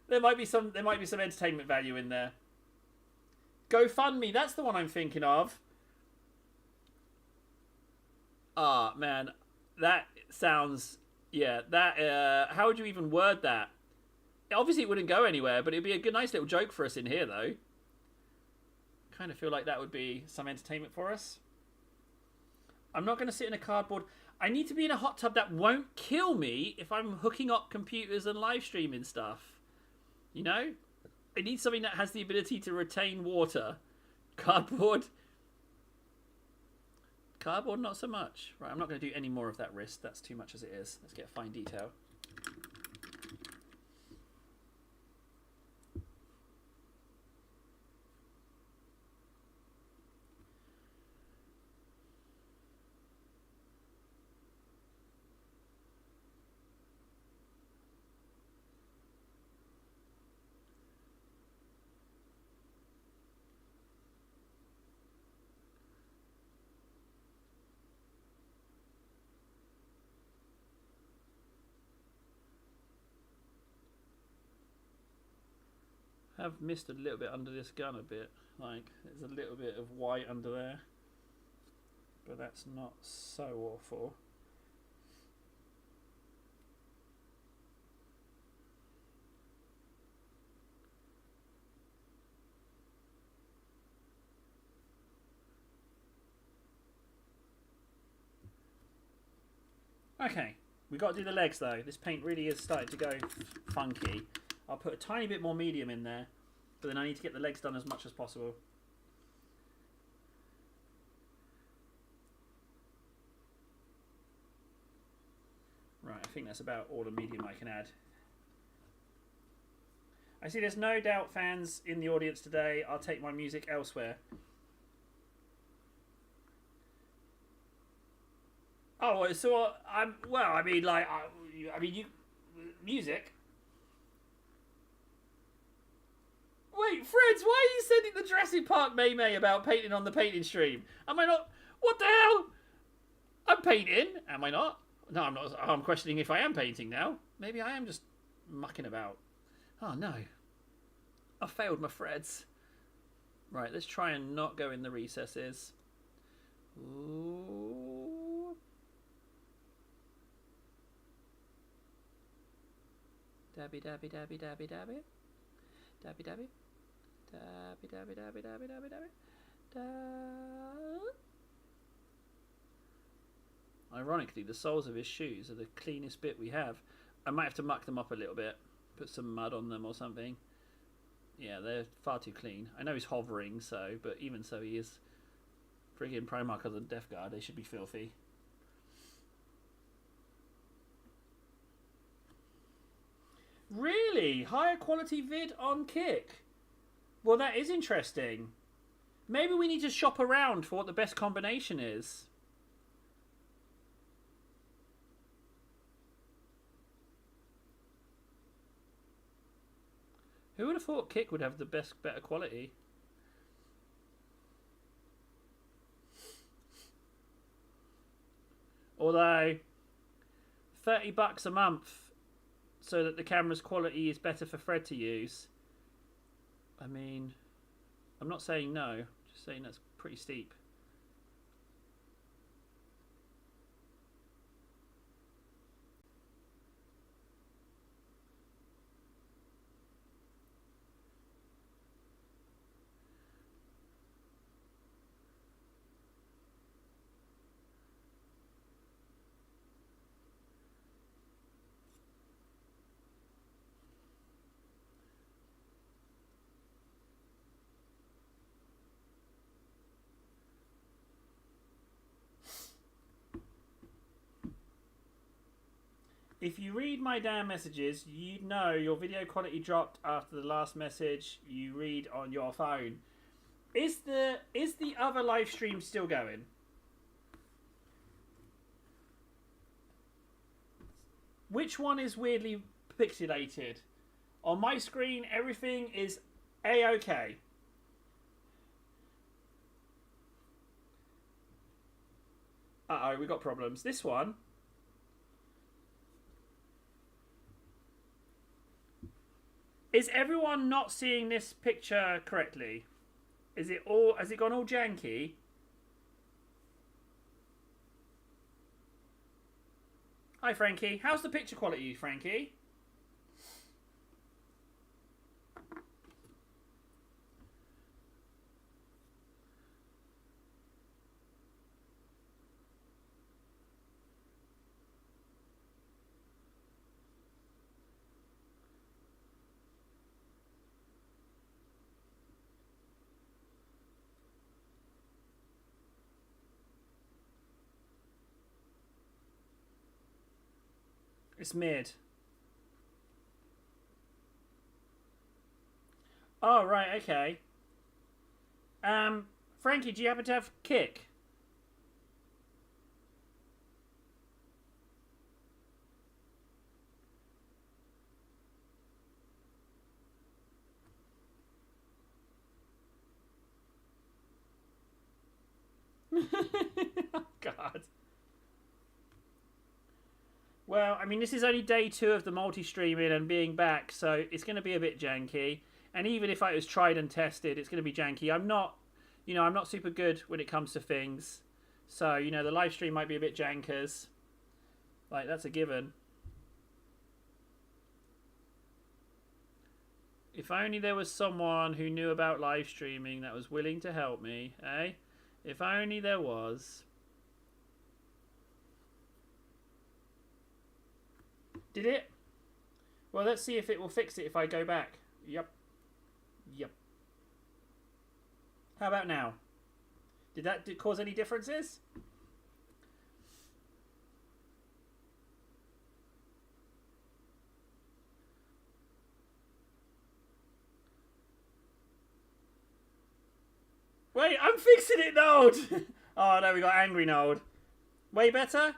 Speaker 1: there might be some entertainment value in there. GoFundMe, that's the one I'm thinking of. Ah, man, that sounds... Yeah, that... how would you even word that? Obviously, it wouldn't go anywhere, but it'd be a nice little joke for us in here, though. Kind of feel like that would be some entertainment for us. I'm not going to sit in a cardboard. I need to be in a hot tub that won't kill me if I'm hooking up computers and live streaming stuff. You know? I need something that has the ability to retain water. Cardboard. Cardboard, not so much. Right, I'm not going to do any more of that wrist. That's too much as it is. Let's get a fine detail. I've missed a little bit under this gun a bit. Like, there's a little bit of white under there. But that's not so awful. Okay, we got to do the legs though. This paint really is starting to go funky. I'll put a tiny bit more medium in there, but then I need to get the legs done as much as possible. Right, I think that's about all the medium I can add. I see there's no doubt fans in the audience today. I'll take my music elsewhere. Oh, so I'm well. I mean, like, you music. Wait, Freds, why are you sending the Jurassic Park May about painting on the painting stream? Am I not? What the hell? I'm painting. Am I not? No, I'm not. I'm questioning if I am painting now. Maybe I am just mucking about. Oh no, I failed my Freds. Right, let's try and not go in the recesses. Ooh. Dabby dabby dabby dabby dabby. Dabby dabby. Dabby dabby dabby dabby dabby dabby. Ironically, the soles of his shoes are the cleanest bit we have. I might have to muck them up a little bit. Put some mud on them or something. Yeah, they're far too clean. I know he's hovering, but even so, he is friggin' Primark of the Death Guard. They should be filthy. Really? Higher quality vid on Kick? Well, that is interesting. Maybe we need to shop around for what the best combination is. Who would have thought Kick would have the better quality? Although, $30 a month so that the camera's quality is better for Fred to use. I mean, I'm not saying no, just saying that's pretty steep. If you read my damn messages, you know your video quality dropped after the last message you read on your phone. Is the other live stream still going? Which one is weirdly pixelated? On my screen, everything is A-OK. Uh-oh, we got problems. This one... Is everyone not seeing this picture correctly? Has it gone all janky? Hi, Frankie. How's the picture quality, Frankie? It's mid. Oh, right, okay. Frankie, do you happen to have Kick? Oh, God. Well, I mean, this is only day 2 of the multi-streaming and being back, so it's going to be a bit janky. And even if I was tried and tested, it's going to be janky. I'm not super good when it comes to things. So, the live stream might be a bit jankers. Like, that's a given. If only there was someone who knew about live streaming that was willing to help me, eh? If only there was. Did it? Well, let's see if it will fix it if I go back. Yep. How about now? Did that cause any differences? Wait, I'm fixing it, Node! Oh, no, we got angry Node. Way better?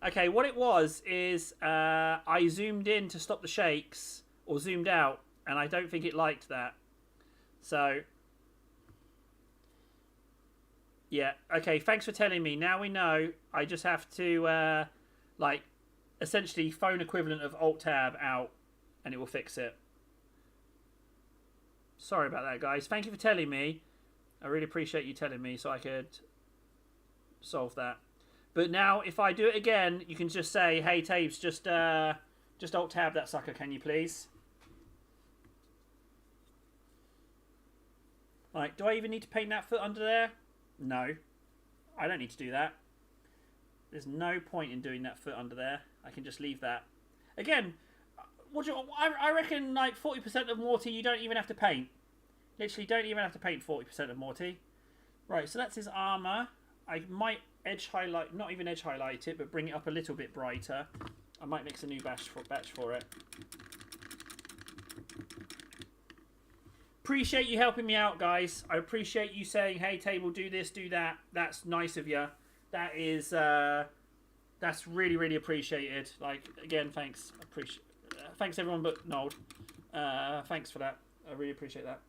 Speaker 1: Okay, what it was is I zoomed in to stop the shakes, or zoomed out, and I don't think it liked that. So, yeah. Okay, thanks for telling me. Now we know. I just have to, like, essentially phone equivalent of Alt-Tab out, and it will fix it. Sorry about that, guys. Thank you for telling me. I really appreciate you telling me so I could solve that. But now, if I do it again, you can just say, "Hey, Tabes, just Alt-Tab that sucker, can you please?" Right, do I even need to paint that foot under there? No. I don't need to do that. There's no point in doing that foot under there. I can just leave that. Again, I reckon like 40% of Morty you don't even have to paint. Literally don't even have to paint 40% of Morty. Right, so that's his armour. I might edge highlight, not even edge highlight it, but bring it up a little bit brighter. I might mix a new batch for it. Appreciate you helping me out, guys. I appreciate you saying, "Hey, Table, do this, do that." That's nice of you. That is, that's really, really appreciated. Like, again, thanks. Thanks everyone but Nold. Thanks for that. I really appreciate that.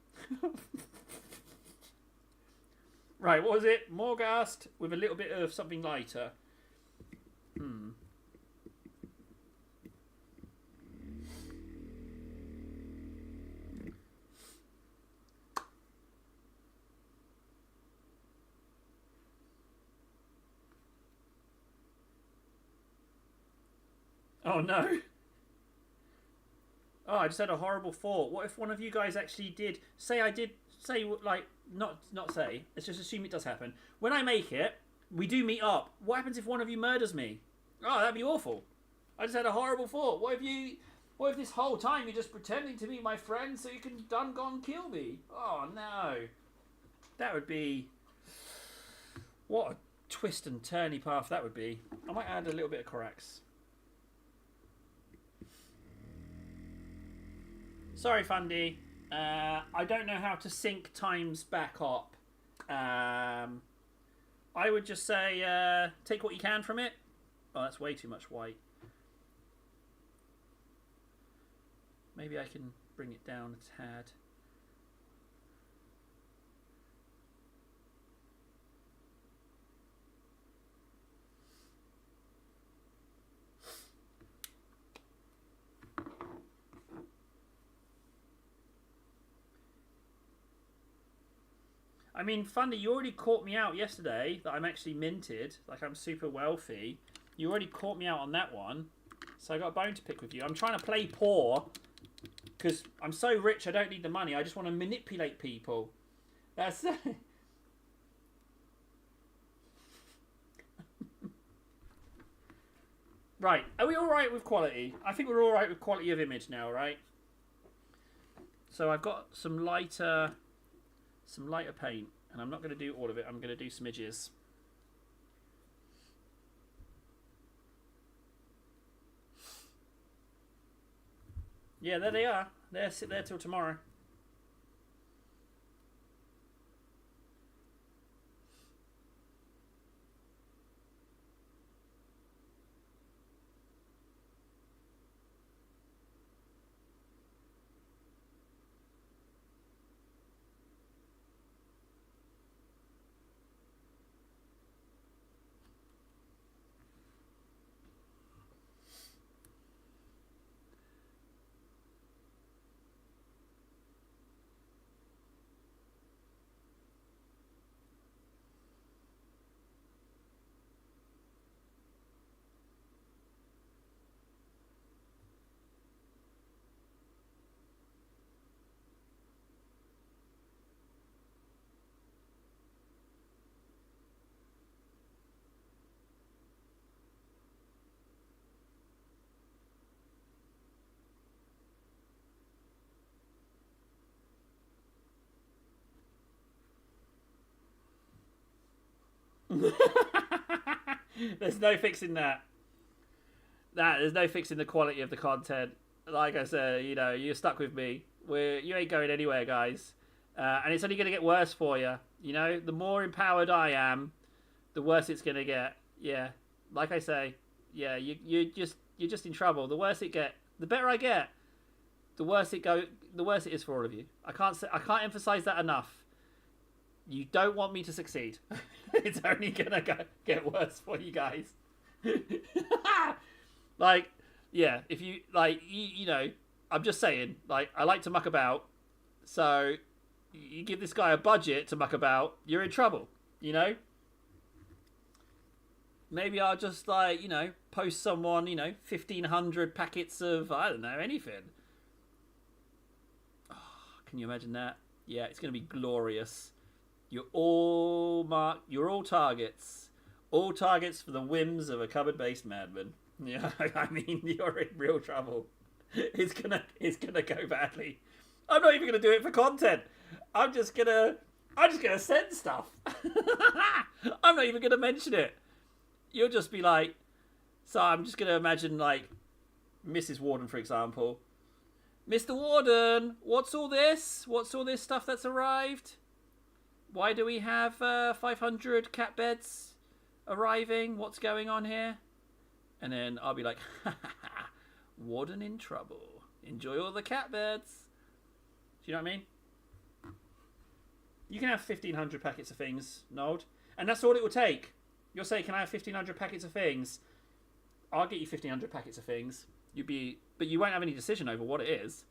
Speaker 1: Right, what was it? Morghast with a little bit of something lighter. Oh no. Oh, I just had a horrible thought. What if one of you guys actually did say like not say. Let's just assume it does happen. When I make it, we do meet up. What happens if one of you murders me? Oh, that'd be awful. I just had a horrible thought. What if this whole time you're just pretending to be my friend so you can gone kill me? Oh no. That would be, what a twist and turny path that would be. I might add a little bit of Corax. Sorry, Fundy. I don't know how to sync times back up. I would just say take what you can from it. Oh, that's way too much white. Maybe I can bring it down a tad. I mean, Fundy, you already caught me out yesterday that I'm actually minted, like I'm super wealthy. You already caught me out on that one, so I got a bone to pick with you. I'm trying to play poor because I'm so rich I don't need the money. I just want to manipulate people. That's right. Are we all right with quality? I think we're all right with quality of image now, right? So I've got some lighter paint, and I'm not going to do all of it. I'm going to do smidges. Yeah, there they are. They'll sit there till tomorrow. There's no fixing that. There's no fixing the quality of the content. Like I said, you know, you're stuck with me. You ain't going anywhere, guys. And it's only going to get worse for you. You know, the more empowered I am, the worse it's going to get. Yeah, like I say, yeah, you're just in trouble. The worse it get, the better I get, the worse it is for all of you. I can't emphasize that enough. You don't want me to succeed. It's only gonna get worse for you guys. Like, yeah, if you like, you know, I'm just saying, like, I like to muck about, so you give this guy a budget to muck about, you're in trouble, you know. Maybe I'll just, like, you know, post someone, you know, 1,500 packets of, I don't know, anything. Oh, can you imagine that? Yeah, it's going to be glorious. You're all targets. All targets for the whims of a cupboard-based madman. Yeah, I mean, you're in real trouble. It's gonna go badly. I'm not even gonna do it for content. I'm just gonna send stuff. I'm not even gonna mention it. You'll just be like, so I'm just gonna imagine, like, Mrs. Warden, for example. Mr. Warden, what's all this? What's all this stuff that's arrived? Why do we have 500 cat beds arriving? What's going on here? And then I'll be like, Warden in trouble. Enjoy all the cat beds. Do you know what I mean? You can have 1,500 packets of things, Nold. And that's all it will take. You'll say, can I have 1,500 packets of things? I'll get you 1,500 packets of things. But you won't have any decision over what it is.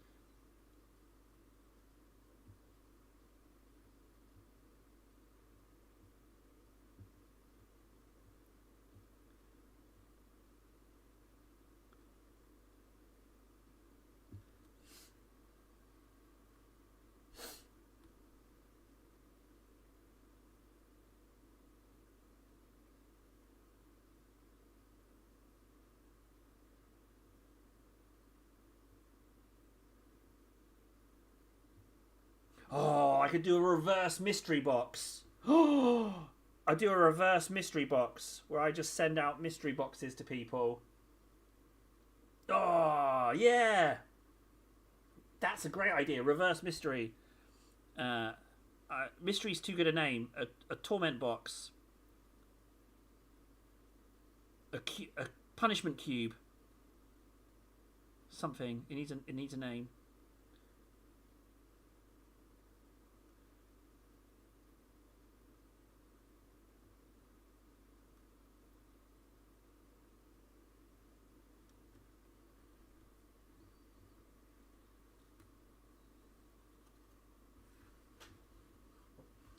Speaker 1: Oh, I could do a reverse mystery box. Oh, I do a reverse mystery box where I just send out mystery boxes to people. Oh, yeah. That's a great idea. Reverse mystery. Mystery's too good a name. A torment box. A punishment cube. Something. It needs a name.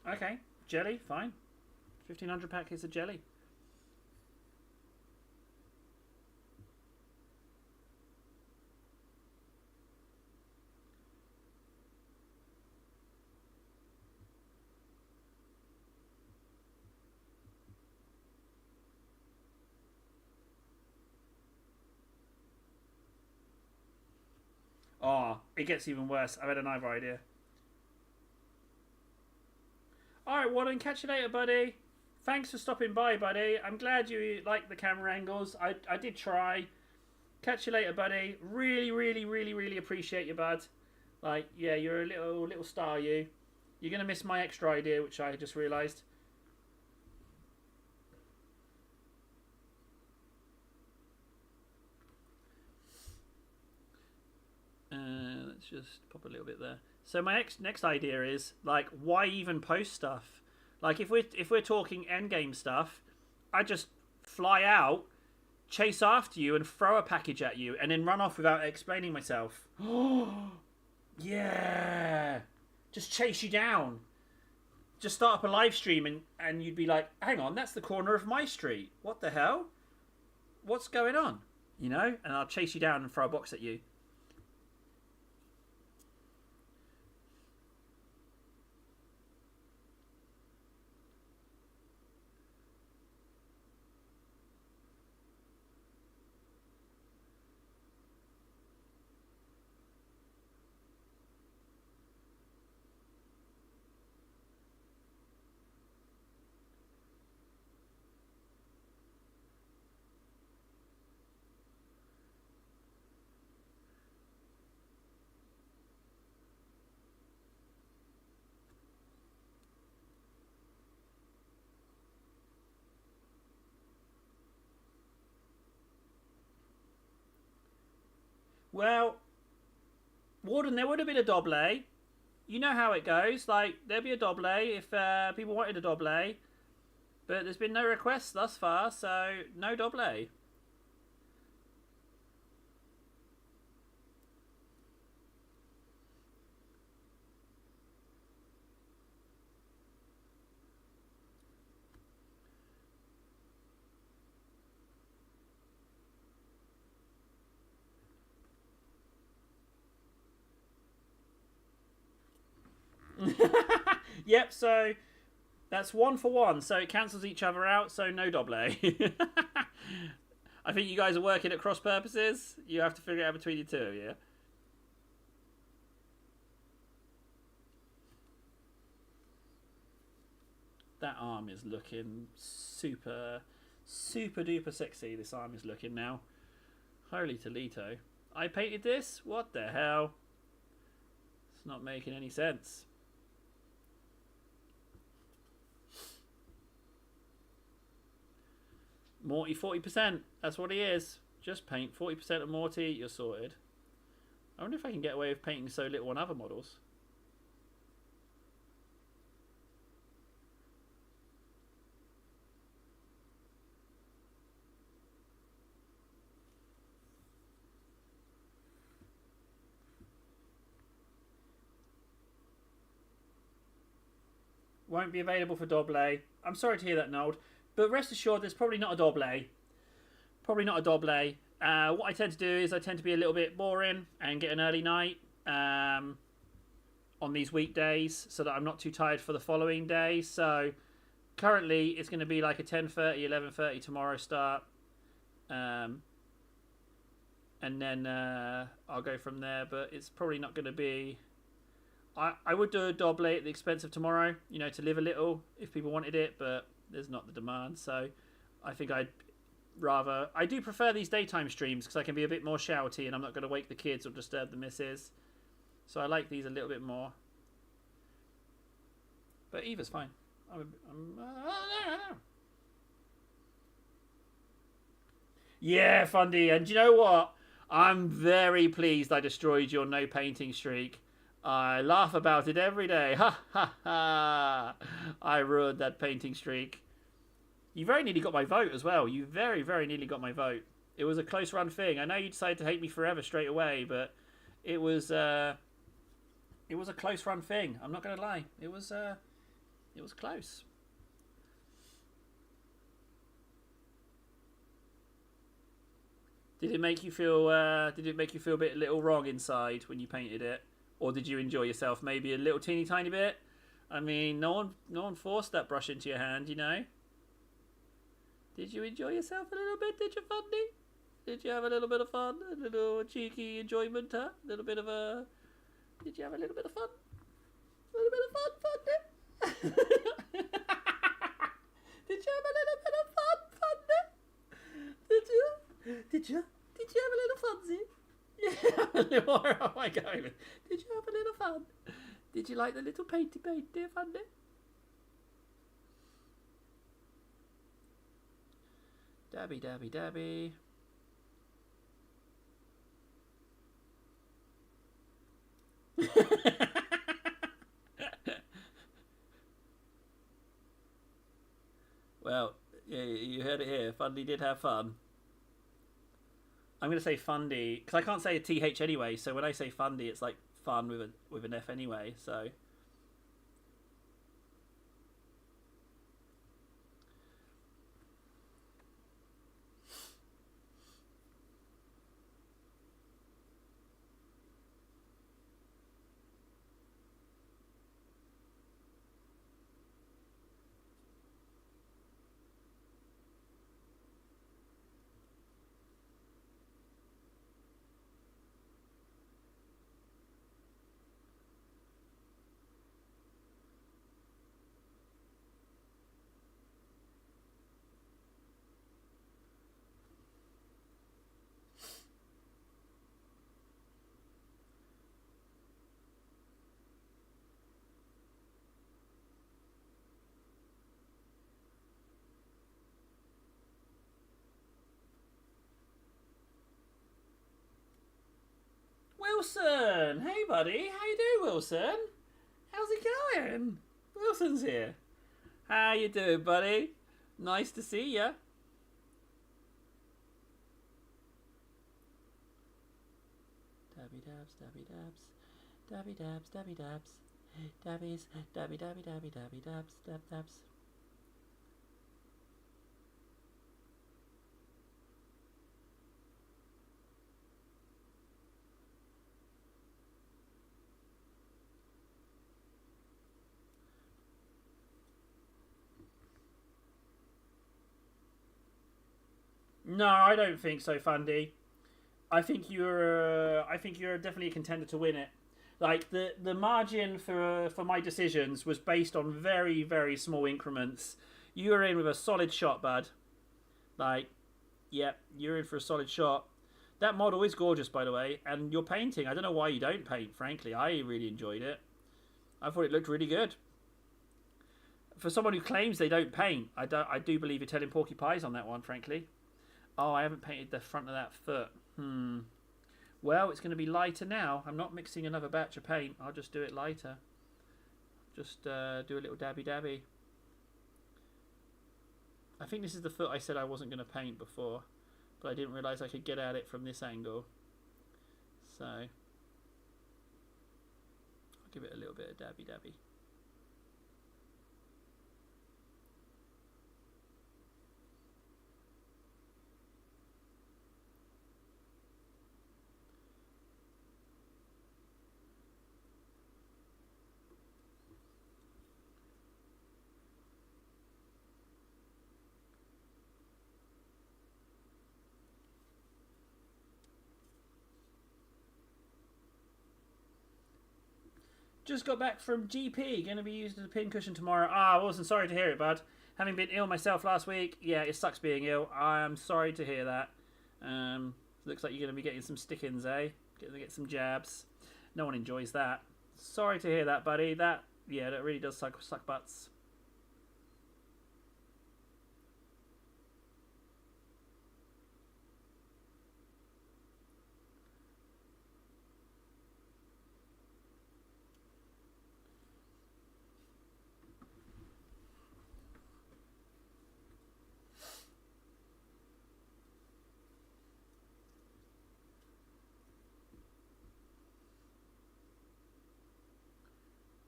Speaker 1: Okay, jelly, fine. 1,500 packets of jelly. Oh, it gets even worse. I've had another idea. Alright, Warden, catch you later, buddy. Thanks for stopping by, buddy. I'm glad you like the camera angles. I did try. Catch you later, buddy. Really, really, really, really appreciate you, bud. Like, yeah, you're a little star, you. You're going to miss my extra idea, which I just realised. Let's just pop a little bit there. So my next idea is, like, why even post stuff? Like, if we're talking endgame stuff, I just fly out, chase after you, and throw a package at you, and then run off without explaining myself. Yeah, just chase you down. Just start up a live stream, and you'd be like, hang on, that's the corner of my street. What the hell? What's going on? You know? And I'll chase you down and throw a box at you. Well, Warden, there would have been a double. You know how it goes. Like, there'd be a double if people wanted a double. But there's been no requests thus far, so no double. Yep, so that's 1 for 1. So it cancels each other out, so no double. I think you guys are working at cross purposes. You have to figure it out between you two, yeah? That arm is looking super duper sexy. This arm is looking now. Holy Toledo. I painted this? What the hell? It's not making any sense. Morty 40%. That's what he is. Just paint 40% of Morty, you're sorted. I wonder if I can get away with painting so little on other models. Won't be available for double. I'm sorry to hear that, Nold. But rest assured, there's probably not a double. Probably not a double. What I tend to do is I tend to be a little bit boring and get an early night on these weekdays so that I'm not too tired for the following day. So currently it's going to be like a 10:30, 11:30 tomorrow start. And then I'll go from there. But it's probably not going to be... I would do a double at the expense of tomorrow, you know, to live a little if people wanted it, but there's not the demand. So I think I'd rather... I do prefer these daytime streams because I can be a bit more shouty and I'm not going to wake the kids or disturb the missus. So I like these a little bit more. But either's fine. Yeah, Fundy. And do you know what? I'm very pleased I destroyed your no painting streak. I laugh about it every day. Ha ha ha. I ruined that painting streak. You very nearly got my vote as well. You very, very nearly got my vote. It was a close run thing. I know you decided to hate me forever straight away, but it was a close run thing. I'm not going to lie. It was close. Did it make you feel a bit little wrong inside when you painted it? Or did you enjoy yourself maybe a little teeny tiny bit? I mean, no one forced that brush into your hand, you know. Did you enjoy yourself a little bit, did you, Fundy? Did you have a little bit of fun? A little cheeky enjoyment, huh? A little bit of a... Did you have a little bit of fun? A little bit of fun, Fundy? Did you have a little bit of fun, Fundy? Did you? Did you have a little funsy? Yeah, where am I going? Did you have a little fun? Did you like the little painty paint, dear Fundy? Dabby, dabby, dabby. Well, yeah, you heard it here. Fundy did have fun. I'm going to say Fundy because I can't say a TH anyway. So when I say Fundy, it's like fun with an F anyway. So Wilson! Hey, buddy. How you doing, Wilson? How's it going? Wilson's here. How you doing, buddy? Nice to see ya. Dabby dabs, dabby dabs. Dabby dabs, dabby dabs. Dabbies, dabby dabby dabby dabby dabs, dab dabs. No, I don't think so, Fundy. I think you're definitely a contender to win it. Like the margin for my decisions was based on very very small increments. You were in with a solid shot, bud. Like, yep, you're in for a solid shot. That model is gorgeous, by the way, and your painting. I don't know why you don't paint. Frankly, I really enjoyed it. I thought it looked really good. For someone who claims they don't paint, I do believe you're telling porky pies on that one. Frankly. Oh, I haven't painted the front of that foot. Well, it's going to be lighter now. I'm not mixing another batch of paint. I'll just do it lighter. Just do a little dabby dabby. I think this is the foot I said I wasn't going to paint before, but I didn't realise I could get at it from this angle. So I'll give it a little bit of dabby dabby. Just got back from GP. Going to be used as a pincushion tomorrow. Ah, Wilson, sorry to hear it, bud. Having been ill myself last week, yeah, it sucks being ill. I am sorry to hear that. Looks like you're going to be getting some stick-ins, eh? Going to get some jabs. No one enjoys that. Sorry to hear that, buddy. That really does suck butts.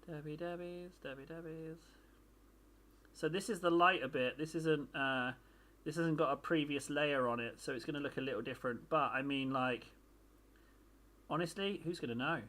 Speaker 1: Dabby dabbies, dabby dabbies. So this is the lighter bit. This hasn't got a previous layer on it, so it's going to look a little different. But I mean, like, honestly, who's going to know?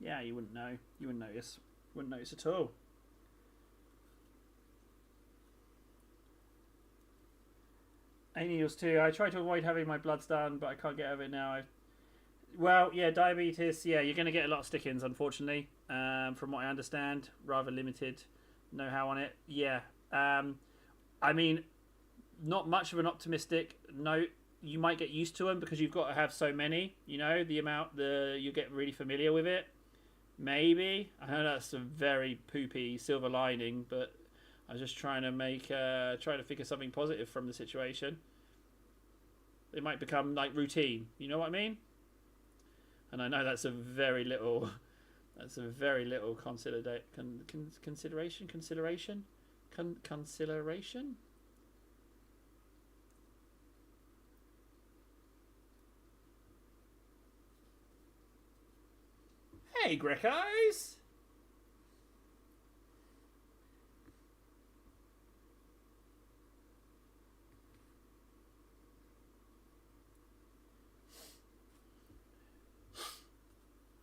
Speaker 1: Yeah, you wouldn't know. You wouldn't notice. Wouldn't notice at all. A needles too. I try to avoid having my bloods done, but I can't get over it now. Well, yeah, diabetes. Yeah, you're going to get a lot of stick-ins, unfortunately. From what I understand, rather limited know-how on it. Yeah. I mean, not much of an optimistic note. You might get used to them because you've got to have so many. You know, you get really familiar with it. Maybe. I know that's a very poopy silver lining, but I was just trying to figure something positive from the situation. It might become like routine. You know what I mean? And I know that's a very little consideration. Hey, Greckos!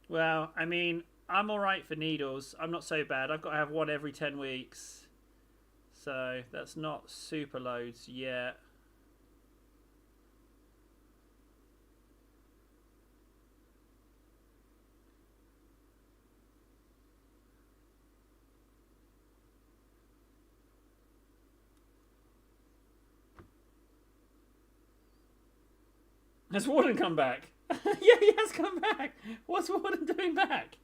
Speaker 1: Well, I mean, I'm alright for needles. I'm not so bad. I've got to have one every 10 weeks. So, that's not super loads yet. Has Warden come back? Yeah, he has come back. What's Warden doing back?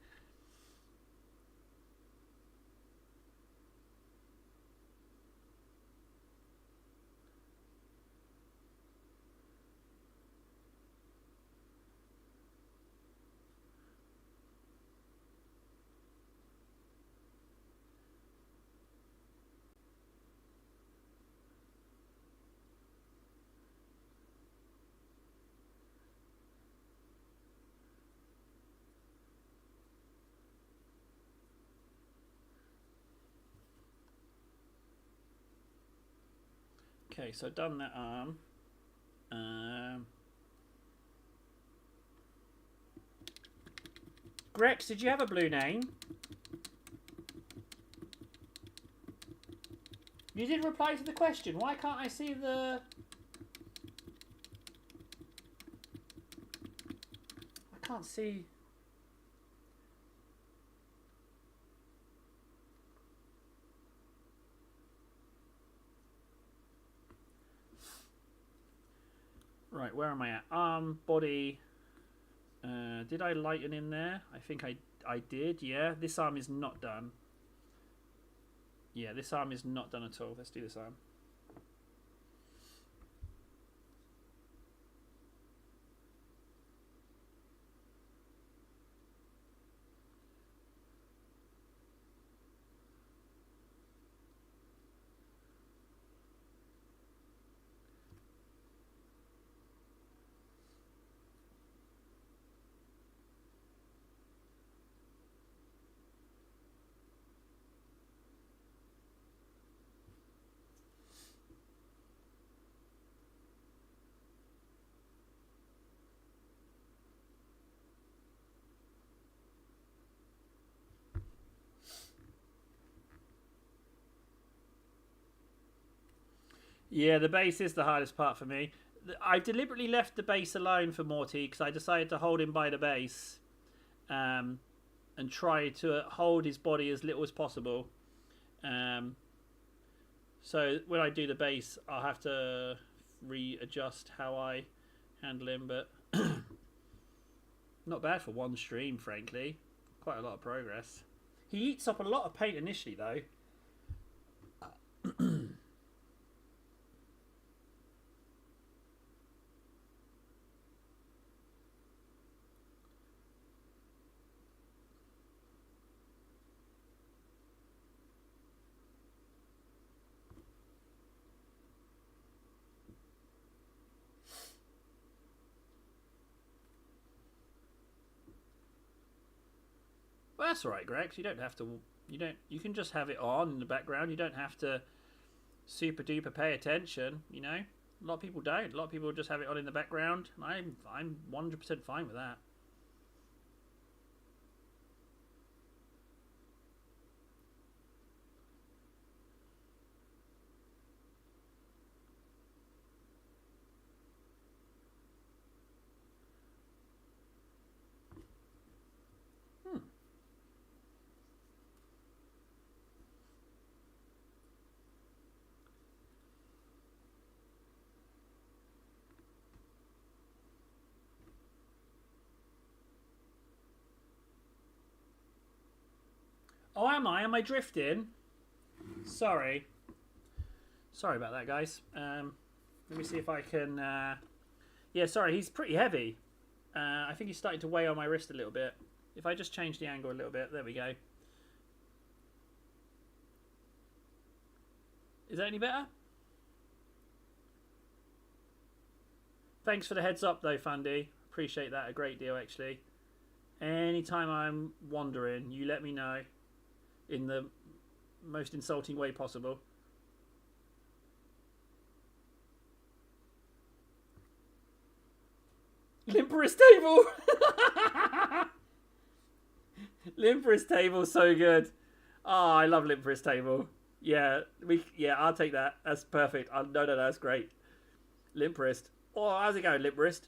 Speaker 1: Okay, so I've done that arm. Grex, did you have a blue name? You didn't reply to the question. Why can't I see the... I can't see... Right, where am I at? Arm, body. Did I lighten in there? I think I did, yeah. This arm is not done. Yeah, this arm is not done at all. Let's do this arm. Yeah, the base is the hardest part for me. I deliberately left the base alone for Morty because I decided to hold him by the base, and try to hold his body as little as possible. So when I do the base, I'll have to readjust how I handle him, but not bad for one stream, frankly. Quite a lot of progress. He eats up a lot of paint initially, though. Well, that's all right, Grex. You don't have to. You can just have it on in the background. You don't have to super duper pay attention. You know, a lot of people don't. A lot of people just have it on in the background. I'm 100% fine with that. Oh, am I? Am I drifting? Sorry. Sorry about that, guys. Let me see if I can... Yeah, sorry, he's pretty heavy. I think he's starting to weigh on my wrist a little bit. If I just change the angle a little bit, there we go. Is that any better? Thanks for the heads up, though, Fundy. Appreciate that a great deal, actually. Anytime I'm wandering, you let me know in the most insulting way possible. Limperous table. Limperous table, so good. Oh, I love Limperous table. Yeah, I'll take that. That's perfect. No, that's great. Limperous. Oh, how's it going, Limperous?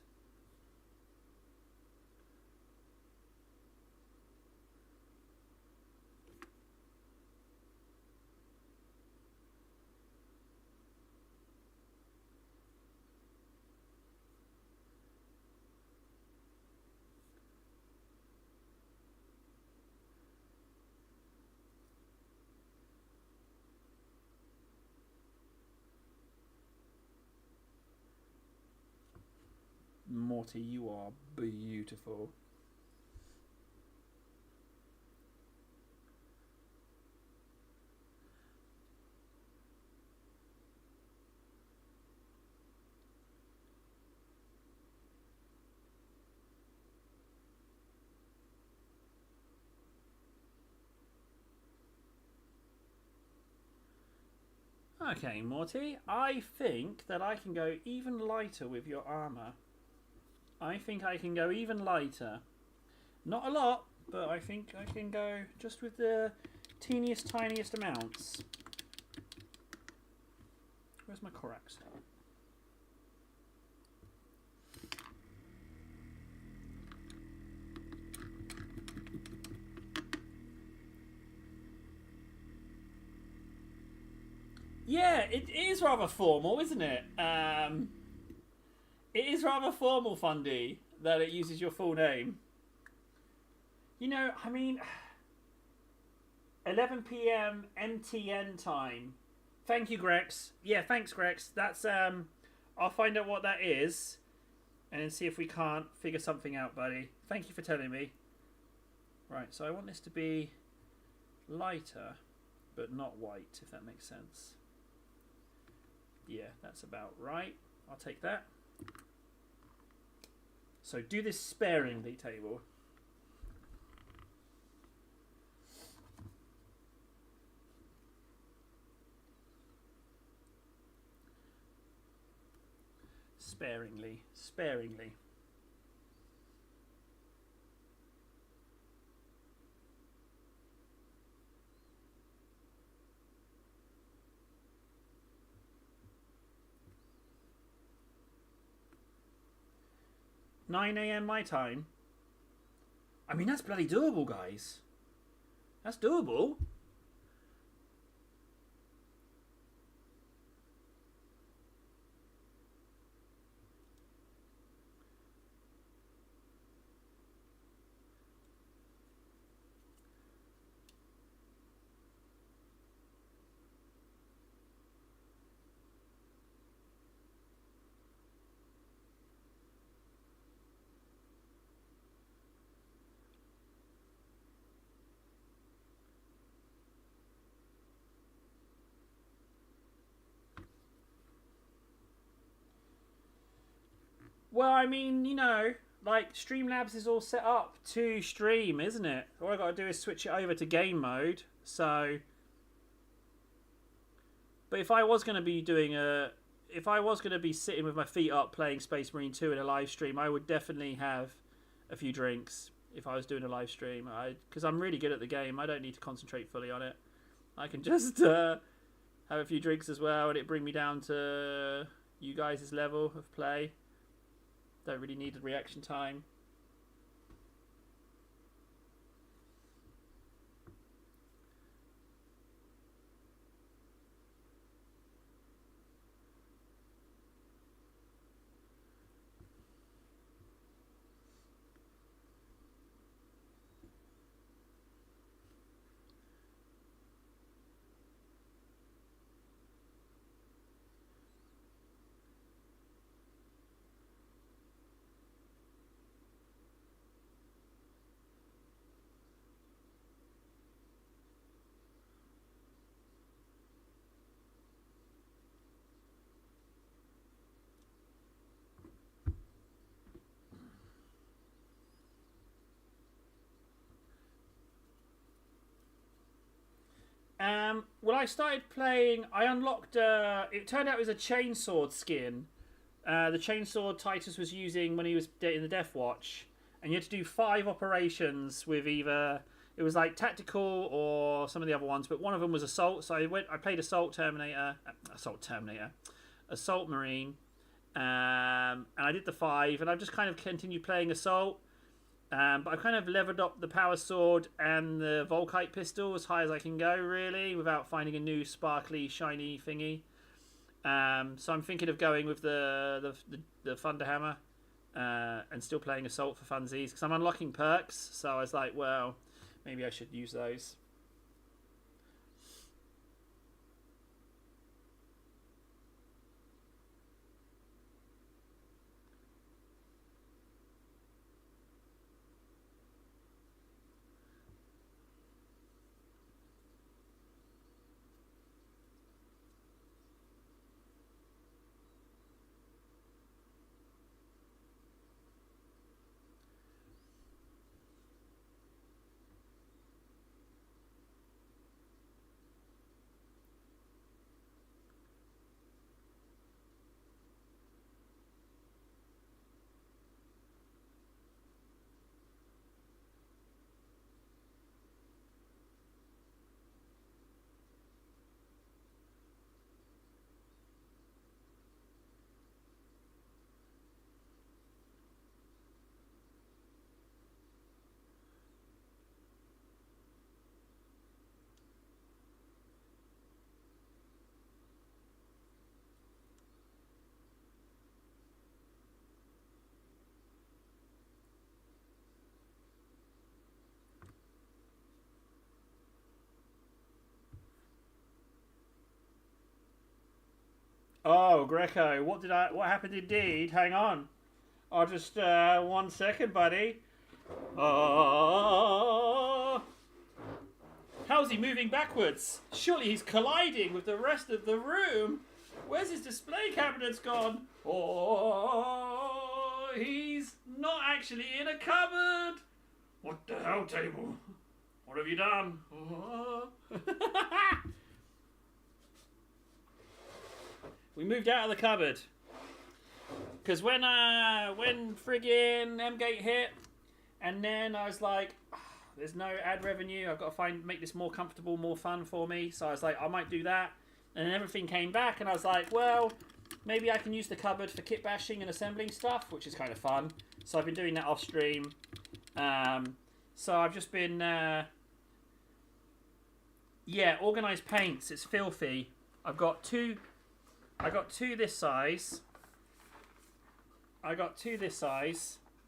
Speaker 1: Morty, you are beautiful. Okay, Morty, I think that I can go even lighter with your armour. I think I can go even lighter. Not a lot, but I think I can go just with the teeniest, tiniest amounts. Where's my Corax? Yeah, it is rather formal, isn't it? It is rather formal, Fundy, that it uses your full name. You know, I mean, 11 p.m. MTN time. Thank you, Grex. Yeah, thanks, Grex. That's I'll find out what that is, and then see if we can't figure something out, buddy. Thank you for telling me. Right, so I want this to be lighter, but not white, if that makes sense. Yeah, that's about right. I'll take that. So do this sparingly, table. Sparingly, sparingly. $9 a.m. my time. I mean, that's bloody doable, guys. That's doable. Well, I mean, you know, like Streamlabs is all set up to stream, isn't it? All I got to do is switch it over to game mode. So, but if I was going to be doing if I was going to be sitting with my feet up playing Space Marine 2 in a live stream, I would definitely have a few drinks if I was doing a live stream. Because I'm really good at the game. I don't need to concentrate fully on it. I can just have a few drinks as well, and it bring me down to you guys' level of play. Don't really need a reaction time. Well, I started playing. I unlocked. It turned out it was a chainsword skin. The chainsword Titus was using when he was in the Death Watch, and you had to do 5 operations with either it was like tactical or some of the other ones, but one of them was assault. So I played assault marine, and I did the 5, and I've just kind of continued playing assault. But I've kind of leveled up the power sword and the Volkite pistol as high as I can go, really, without finding a new sparkly, shiny thingy. So I'm thinking of going with the Thunderhammer and still playing assault for funsies because I'm unlocking perks. So I was like, well, maybe I should use those. Oh, Greco, what happened indeed? Hang on. I'll just, 1 second, buddy. Oh. How's he moving backwards? Surely he's colliding with the rest of the room. Where's his display cabinets gone? Oh, he's not actually in a cupboard. What the hell, table? What have you done? Oh. We moved out of the cupboard. Because when friggin' M-Gate hit, and then I was like, oh, there's no ad revenue, I've got to make this more comfortable, more fun for me. So I was like, I might do that. And then everything came back, and I was like, well, maybe I can use the cupboard for kit bashing and assembling stuff, which is kind of fun. So I've been doing that off stream. So I've just been, organised paints. It's filthy. I got two this size.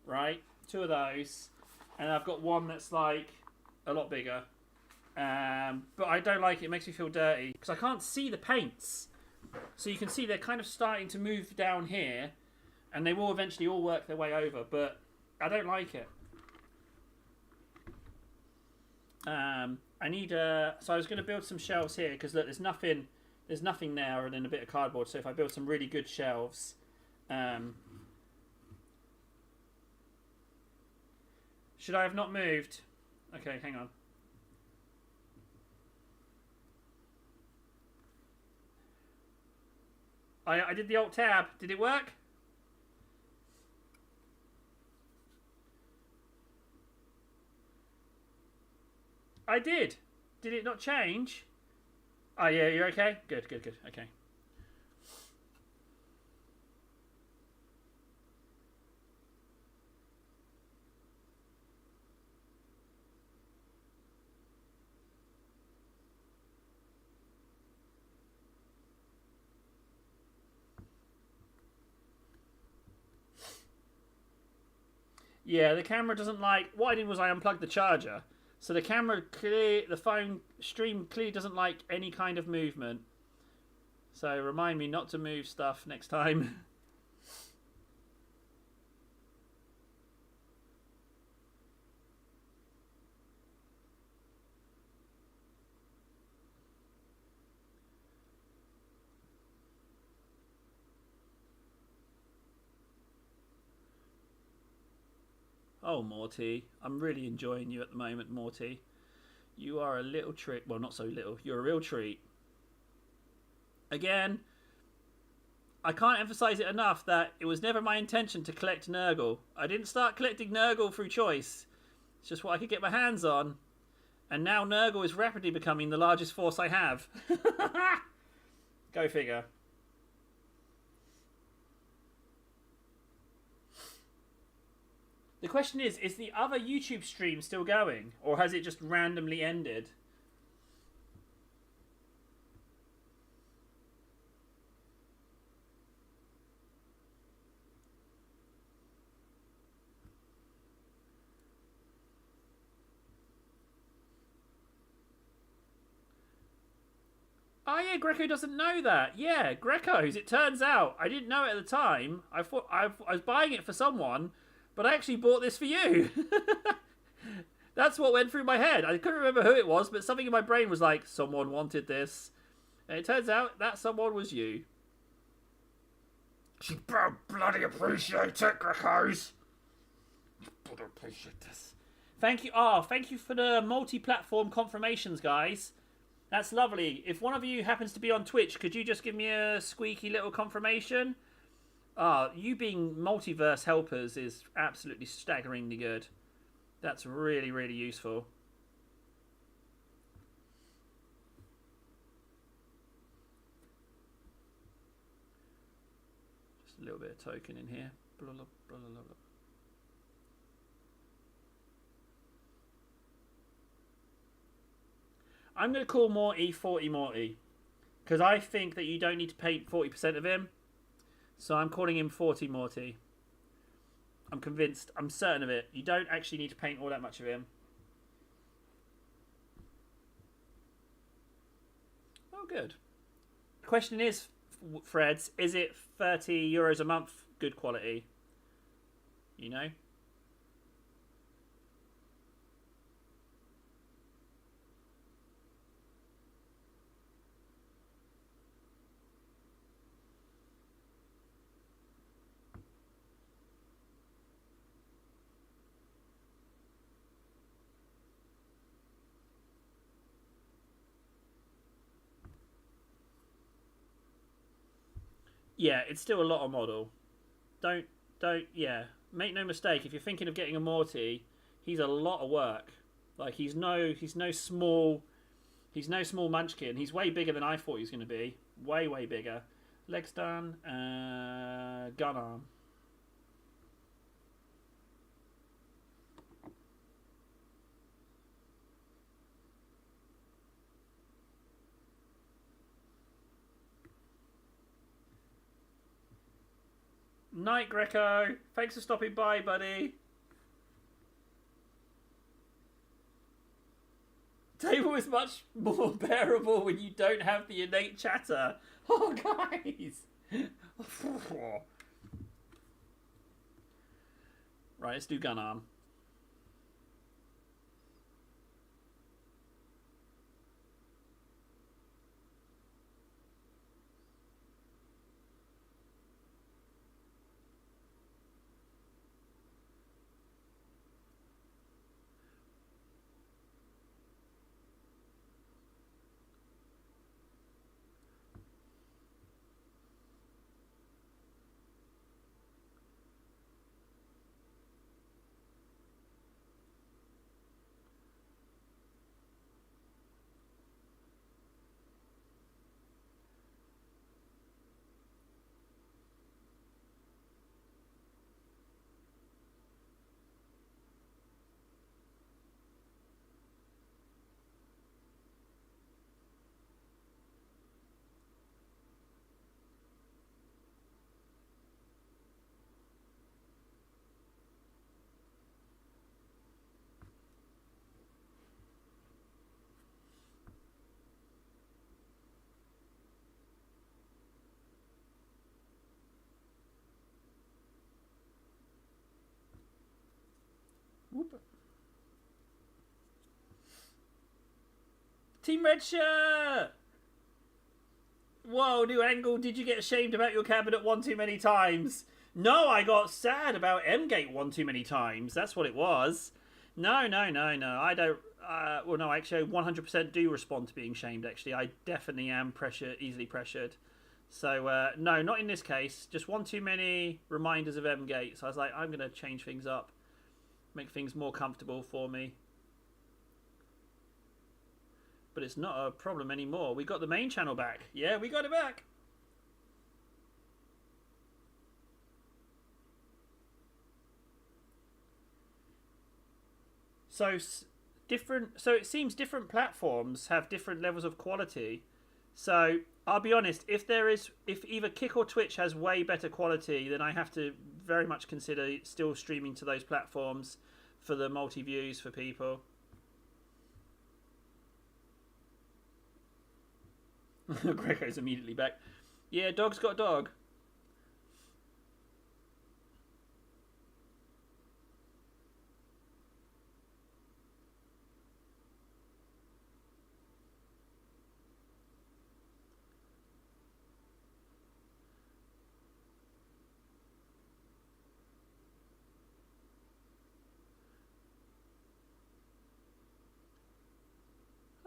Speaker 1: Right? 2 of those. And I've got one that's like a lot bigger. But I don't like it. It makes me feel dirty. Because I can't see the paints. So you can see they're kind of starting to move down here. And they will eventually all work their way over. But I don't like it. I need so I was going to build some shelves here. Because look, there's nothing there other than a bit of cardboard. So if I build some really good shelves... should I have not moved? Okay, hang on. I did the Alt-Tab. Did it work? I did. Did it not change? Oh, yeah, you're okay? Good. Okay. Yeah, the camera doesn't like... What I did was I unplugged the charger. So the the phone stream clearly doesn't like any kind of movement. So remind me not to move stuff next time. Oh, Morty. I'm really enjoying you at the moment, Morty. You are a little treat. Well, not so little. You're a real treat. Again, I can't emphasize it enough that it was never my intention to collect Nurgle. I didn't start collecting Nurgle through choice. It's just what I could get my hands on. And now Nurgle is rapidly becoming the largest force I have. Go figure. The question is the other YouTube stream still going? Or has it just randomly ended? Oh yeah, Greco doesn't know that. Yeah, Greco's. It turns out I didn't know it at the time. I thought I was buying it for someone, but I actually bought this for you. That's what went through my head. I couldn't remember who it was, but something in my brain was like, someone wanted this. And it turns out that someone was you. She bloody appreciate it, Greco's. Bloody appreciate this. Thank you. Oh, thank you for the multi-platform confirmations, guys. That's lovely. If one of you happens to be on Twitch, could you just give me a squeaky little confirmation? You being multiverse helpers is absolutely staggeringly good. That's really, really useful. Just a little bit of token in here. Blah, blah, blah, blah, blah. I'm going to call Morty 40 Morty. Because I think that you don't need to paint 40% of him. So I'm calling him 40 Morty. I'm convinced. I'm certain of it. You don't actually need to paint all that much of him. Oh, good. The question is, Freds, is it €30 a month good quality? You know? Yeah, it's still a lot of model. Yeah. Make no mistake, if you're thinking of getting a Morty, he's a lot of work. Like, he's no small munchkin. He's way bigger than I thought he was going to be. Way, way bigger. Legs done. Gun arm. Night, Greco. Thanks for stopping by, buddy. Table is much more bearable when you don't have the innate chatter. Oh, guys. Right, let's do gun arm. Whoop. Team Red Shirt! Whoa, new angle. Did you get ashamed about your cabinet one too many times? No, I got sad about M-Gate one too many times. That's what it was. No. I don't. Well, no, actually, I 100% do respond to being shamed. Actually, I definitely am easily pressured. So no, not in this case. Just one too many reminders of M-Gate. So I was like, I'm going to change things up, make things more comfortable for me. But it's not a problem anymore. We got the main channel back. Yeah, we got it back. So it seems different platforms have different levels of quality. So I'll be honest, if either Kick or Twitch has way better quality, then I have to very much consider still streaming to those platforms for the multi-views for people. Greco's immediately back. Yeah, dog's got a dog.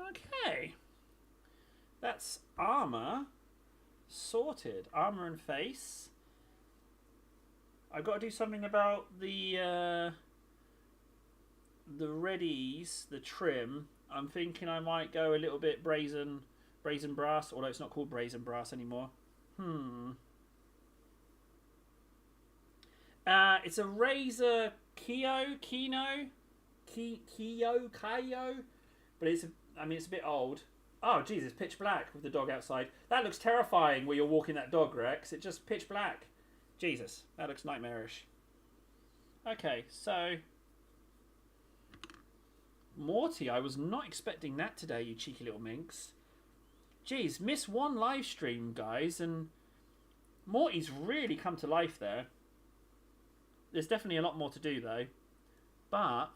Speaker 1: Okay. That's armor sorted. Armor and face. I've got to do something about the readies, the trim. I'm thinking I might go a little bit brazen brass, although it's not called brazen brass anymore. It's a Razer Kyo, but it's a bit old. Oh, geez, it's pitch black with the dog outside. That looks terrifying where you're walking that dog, Rex. It's just pitch black. Jesus, that looks nightmarish. Okay, so... Morty, I was not expecting that today, you cheeky little minx. Geez, missed one live stream, guys, and Morty's really come to life there. There's definitely a lot more to do, though. But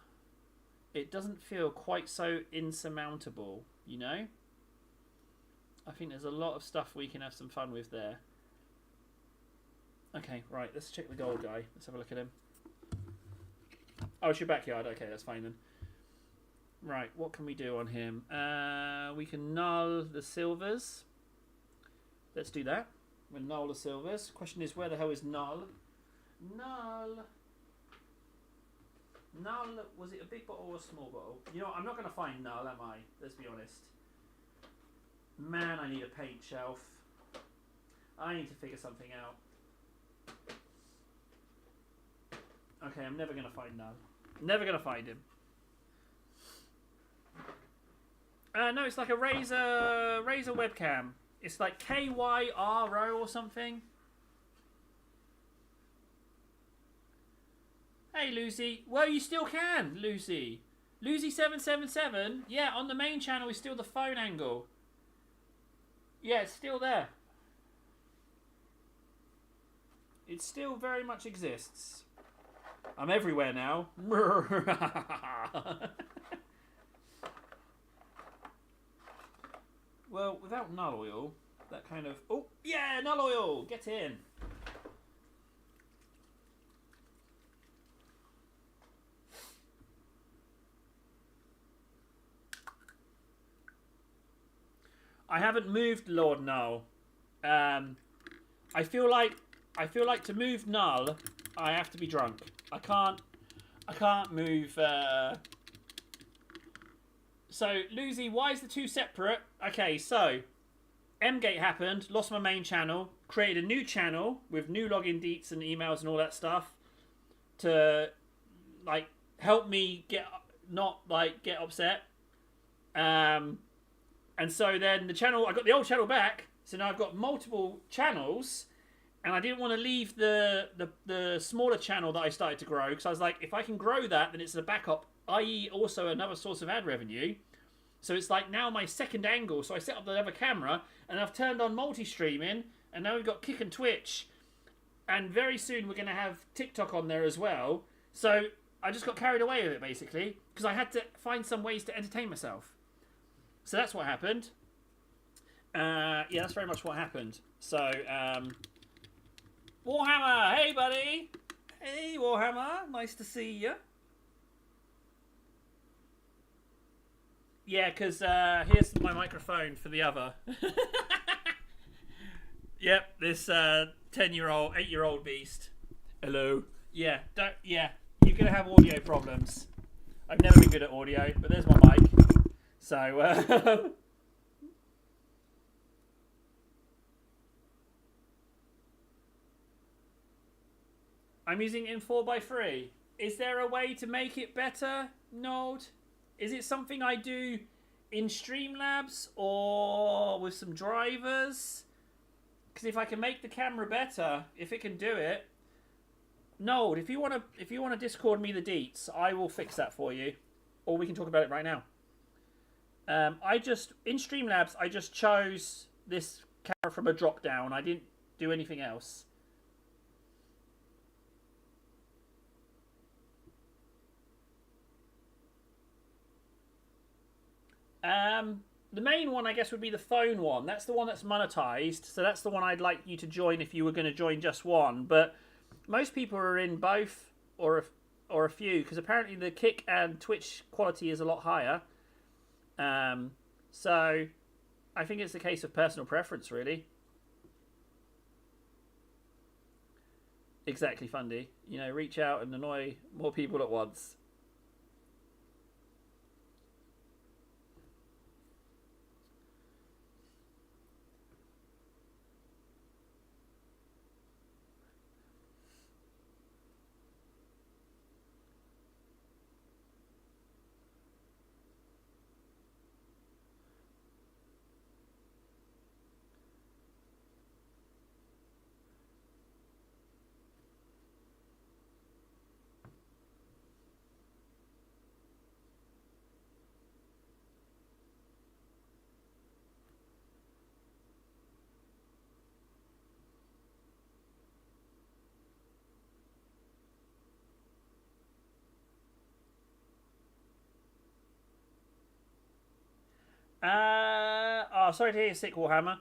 Speaker 1: it doesn't feel quite so insurmountable, you know? I think there's a lot of stuff we can have some fun with there. Okay, right, let's check the gold guy. Let's have a look at him. Oh, it's your backyard. Okay, that's fine then. Right, what can we do on him? We can null the silvers. Let's do that. We'll null the silvers. Question is, where the hell is null? Null. Null, was it a big bottle or a small bottle? You know, I'm not going to find null, am I? Let's be honest. Man, I need a paint shelf. I need to figure something out. Okay, I'm never going to find null. Never going to find him. No, it's like a Razer webcam. It's like KYRO or something. Hey, Lucy. Well, you still can, Lucy. Lucy777. Yeah, on the main channel is still the phone angle. Yeah, it's still there. It still very much exists. I'm everywhere now. Well, without null oil, that kind of... Oh, yeah, null oil! Get in! I haven't moved Lord Null. I feel like to move Null, I have to be drunk. I can't move... So, Lucy, why is the two separate? Okay, so, M-Gate happened, lost my main channel, created a new channel with new login deets and emails and all that stuff to, like, help me not get upset. And so then I got the old channel back, so now I've got multiple channels, and I didn't want to leave the smaller channel that I started to grow, because I was like, if I can grow that, then it's a backup, i.e. also another source of ad revenue. So it's like now my second angle. So I set up the other camera, and I've turned on multi-streaming, and now we've got Kick and Twitch, and very soon we're going to have TikTok on there as well. So I just got carried away with it, basically, because I had to find some ways to entertain myself. So that's what happened. Yeah, that's very much what happened. So, Warhammer, hey buddy! Hey Warhammer, nice to see you. Yeah, because here's my microphone for the other. Yep, this 10-year-old, 8-year-old beast. Hello. Yeah, you're gonna have audio problems. I've never been good at audio, but there's my mic. So, I'm using it in 4x3. Is there a way to make it better, Node? Is it something I do in Streamlabs or with some drivers? Because if I can make the camera better, if it can do it, Node, if you wanna Discord me the deets, I will fix that for you, or we can talk about it right now. In Streamlabs, I just chose this camera from a drop down. I didn't do anything else. The main one, I guess, would be the phone one. That's the one that's monetized, so that's the one I'd like you to join if you were going to join just one. But most people are in both or a few, because apparently the Kick and Twitch quality is a lot higher. So I think it's a case of personal preference, really. Exactly, Fundy. You know, reach out and annoy more people at once. Sorry to hear you're sick, Warhammer.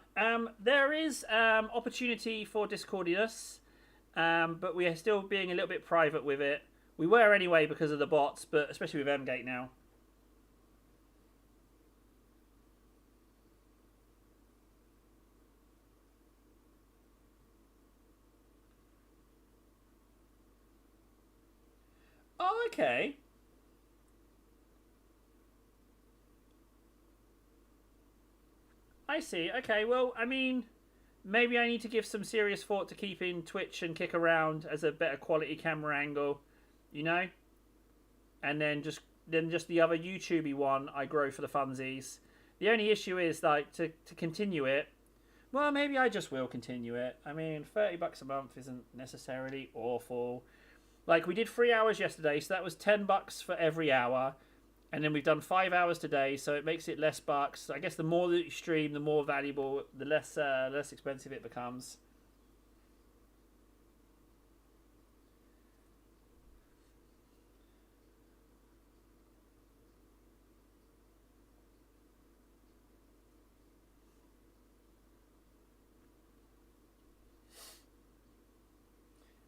Speaker 1: There is opportunity for Discordius, but we are still being a little bit private with it. We were anyway because of the bots, but especially with Mgate now. Oh, okay. I see. Okay, well, I mean, maybe I need to give some serious thought to keeping Twitch and Kick around as a better quality camera angle, you know? And then just the other YouTubey one I grow for the funsies. The only issue is, like, to continue it, well, maybe I just will continue it. I mean, $30 a month isn't necessarily awful. Like, we did 3 hours yesterday, so that was $10 for every hour. And then we've done 5 hours today, so it makes it less bucks. I guess the more that you stream, the more valuable, the less expensive it becomes.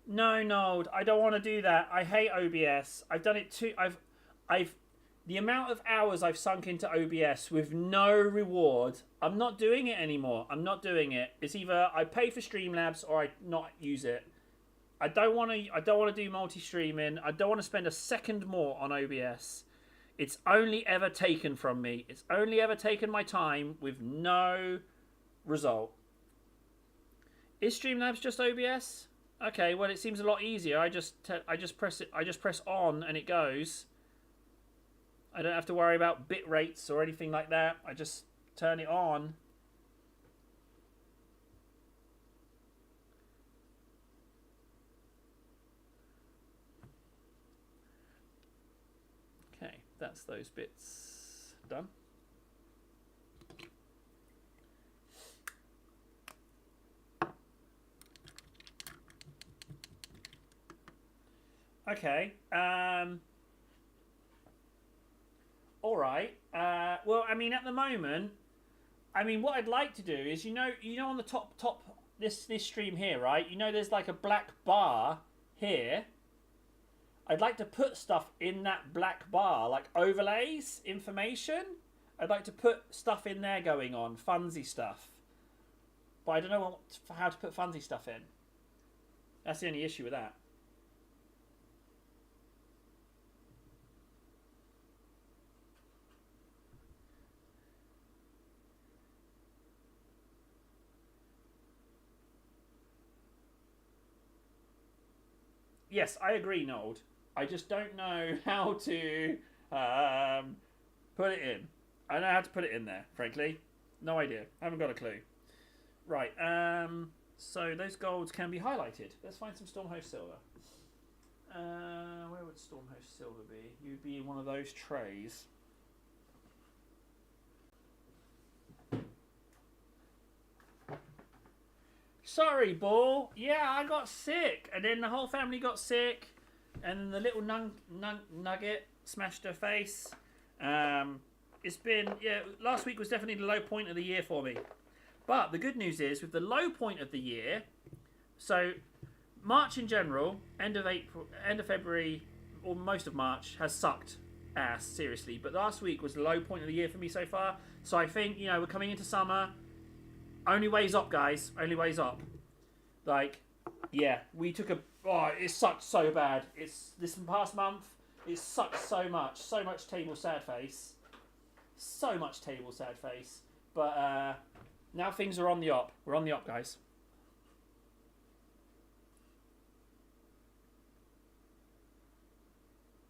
Speaker 1: No, I don't want to do that. I hate OBS. I've done it too. The amount of hours I've sunk into OBS with no reward, I'm not doing it anymore. I'm not doing it. It's either I pay for Streamlabs or I not use it. I don't want to do multi-streaming. I don't want to spend a second more on OBS. It's only ever taken from me. It's only ever taken my time with no result. Is Streamlabs just OBS? Okay, well it seems a lot easier. I just press it. I just press on and it goes. I don't have to worry about bit rates or anything like that. I just turn it on. Okay, that's those bits done. Okay. All right. Well, I mean, at the moment, I mean, what I'd like to do is, you know, on the top this stream here, right? You know, there's like a black bar here. I'd like to put stuff in that black bar, like overlays, information, I'd like to put stuff in there going on, funsy stuff. But I don't know how to put funsy stuff in. That's the only issue with that. Yes, I agree, Nold. I just don't know how to put it in. I don't know how to put it in there, frankly. No idea. I haven't got a clue. Right, so those golds can be highlighted. Let's find some Stormhost Silver. Where would Stormhost Silver be? You'd be in one of those trays. Sorry, Ball. Yeah, I got sick. And then the whole family got sick. And the little nugget smashed her face. It's been, yeah, last week was definitely the low point of the year for me. But the good news is, with the low point of the year, so March in general, end of April, end of February, or most of March, has sucked ass, seriously. But last week was the low point of the year for me so far. So I think, we're coming into summer. Only ways up, guys. Only ways up. Like, yeah, we took a... Oh, it sucked so bad. It's this past month, it sucked so much. So much table sad face. So much table sad face. But now things are on the up. We're on the up, guys.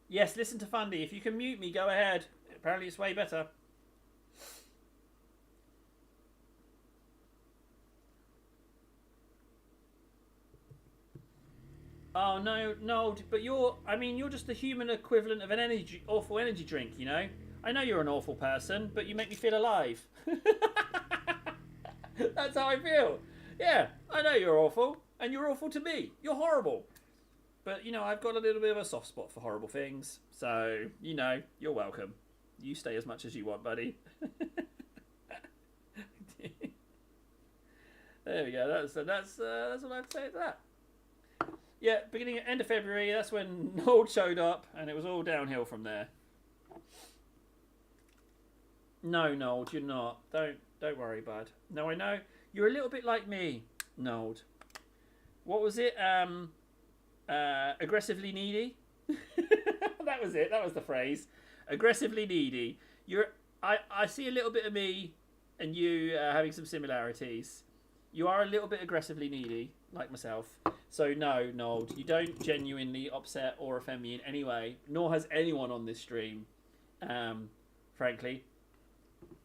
Speaker 1: Yes, listen to Fundy. If you can mute me, go ahead. Apparently it's way better. Oh no, but you're just the human equivalent of an awful energy drink, I know you're an awful person, but you make me feel alive. That's how I feel. Yeah, I know you're awful, and you're awful to me. You're horrible. But, I've got a little bit of a soft spot for horrible things. So, you're welcome. You stay as much as you want, buddy. There we go. That's what I have to say to that. Yeah, end of February, that's when Nold showed up, and it was all downhill from there. No, Nold, you're not. Don't worry, bud. No, I know. You're a little bit like me, Nold. What was it? Aggressively needy? That was it. That was the phrase. Aggressively needy. I see a little bit of me and you having some similarities. You are a little bit aggressively needy, like myself. So no, Nold, you don't genuinely upset or offend me in any way, nor has anyone on this stream, frankly.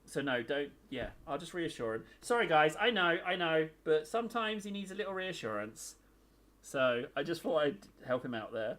Speaker 1: So no, don't. Yeah, I'll just reassure him. Sorry, guys. I know, but sometimes he needs a little reassurance. So I just thought I'd help him out there.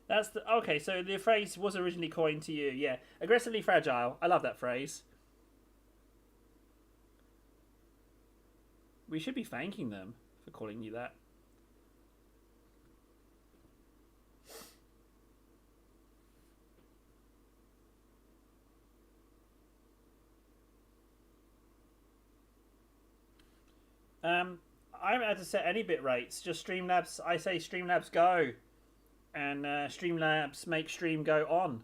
Speaker 1: That's the okay. So the phrase was originally coined to you, yeah. Aggressively fragile. I love that phrase. We should be thanking them for calling you that. I haven't had to set any bit rates. Just Streamlabs. I say Streamlabs go, and Streamlabs make stream go on.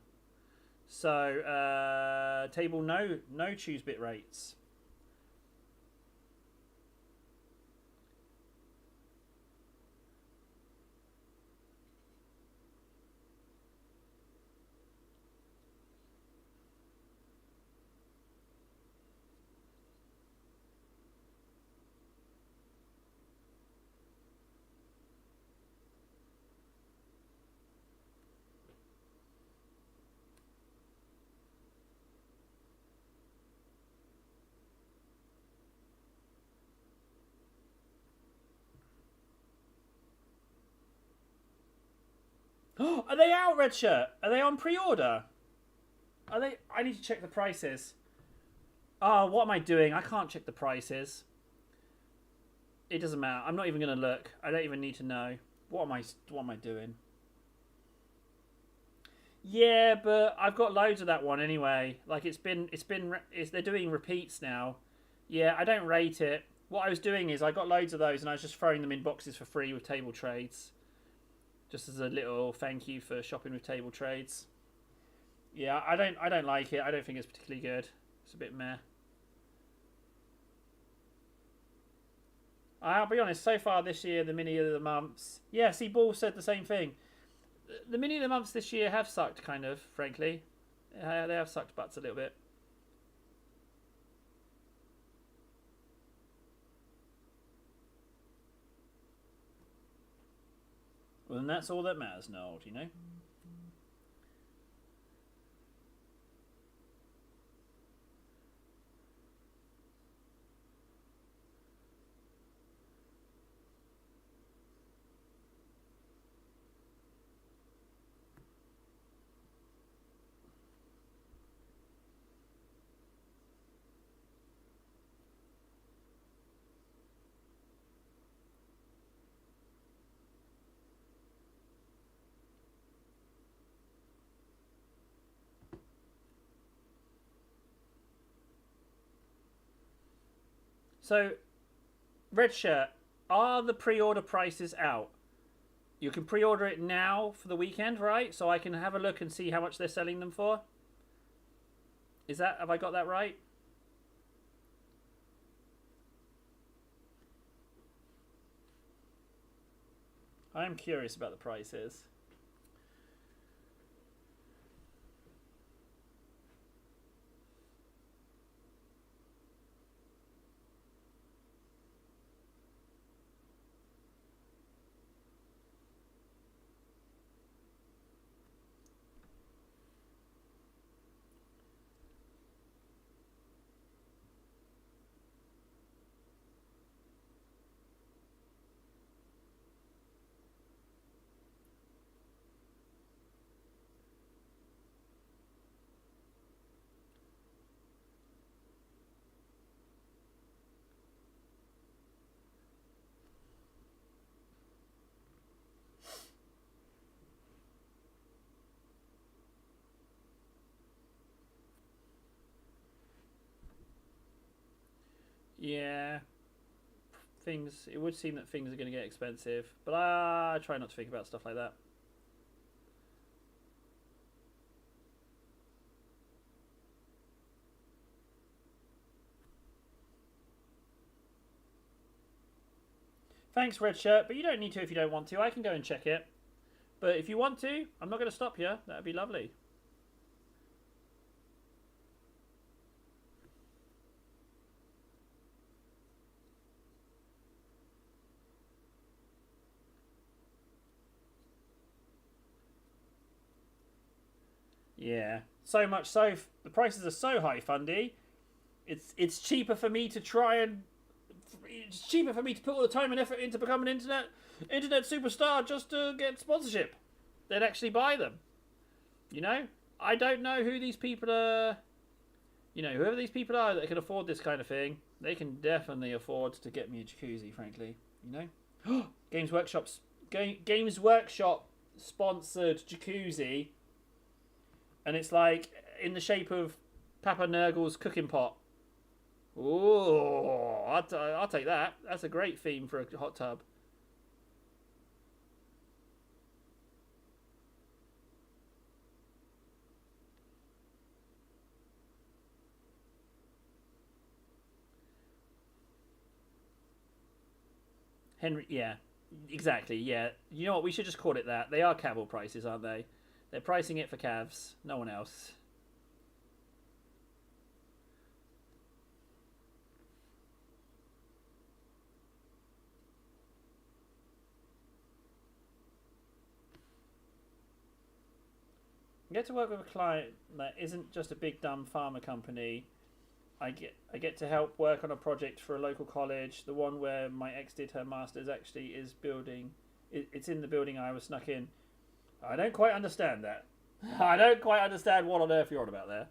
Speaker 1: So table no choose bit rates. Are they out, Red Shirt? Are they on pre-order? Are they? I need to check the prices. Oh, what am I doing? I can't check the prices. It doesn't matter. I'm not even going to look. I don't even need to know. What am I doing? Yeah, but I've got loads of that one anyway. Like they're doing repeats now. Yeah, I don't rate it. What I was doing is I got loads of those and I was just throwing them in boxes for free with Table Trades. Just as a little thank you for shopping with Table Trades. Yeah, I don't like it. I don't think it's particularly good. It's a bit meh. I'll be honest, so far this year, the mini of the months... Yeah, see, Ball said the same thing. The mini of the months this year have sucked, kind of, frankly. They have sucked butts a little bit. Well, then that's all that matters, Noel, you know? So, Red Shirt, are the pre-order prices out? You can pre-order it now for the weekend, right? So I can have a look and see how much they're selling them for. Have I got that right? I am curious about the prices. Yeah. It would seem that things are going to get expensive. But I try not to think about stuff like that. Thanks, Red Shirt, but you don't need to if you don't want to. I can go and check it. But if you want to, I'm not going to stop you. That'd be lovely. Yeah. So much so, the prices are so high, Fundy. It's cheaper for me to try and... It's cheaper for me to put all the time and effort into becoming an internet superstar just to get sponsorship than actually buy them. You know? I don't know who these people are... You know, whoever these people are that can afford this kind of thing, they can definitely afford to get me a jacuzzi, frankly. You know? Games Workshop sponsored jacuzzi. And it's like in the shape of Papa Nurgle's cooking pot. Ooh, I'll take that. That's a great theme for a hot tub. Henry, yeah, exactly, yeah. You know what? We should just call it that. They are Cavill prices, aren't they? They're pricing it for Cavs. No one else. I get to work with a client that isn't just a big dumb pharma company. I get to help work on a project for a local college. The one where my ex did her masters actually is building. It's in the building I was snuck in. I don't quite understand that. I don't quite understand what on earth you're on about there.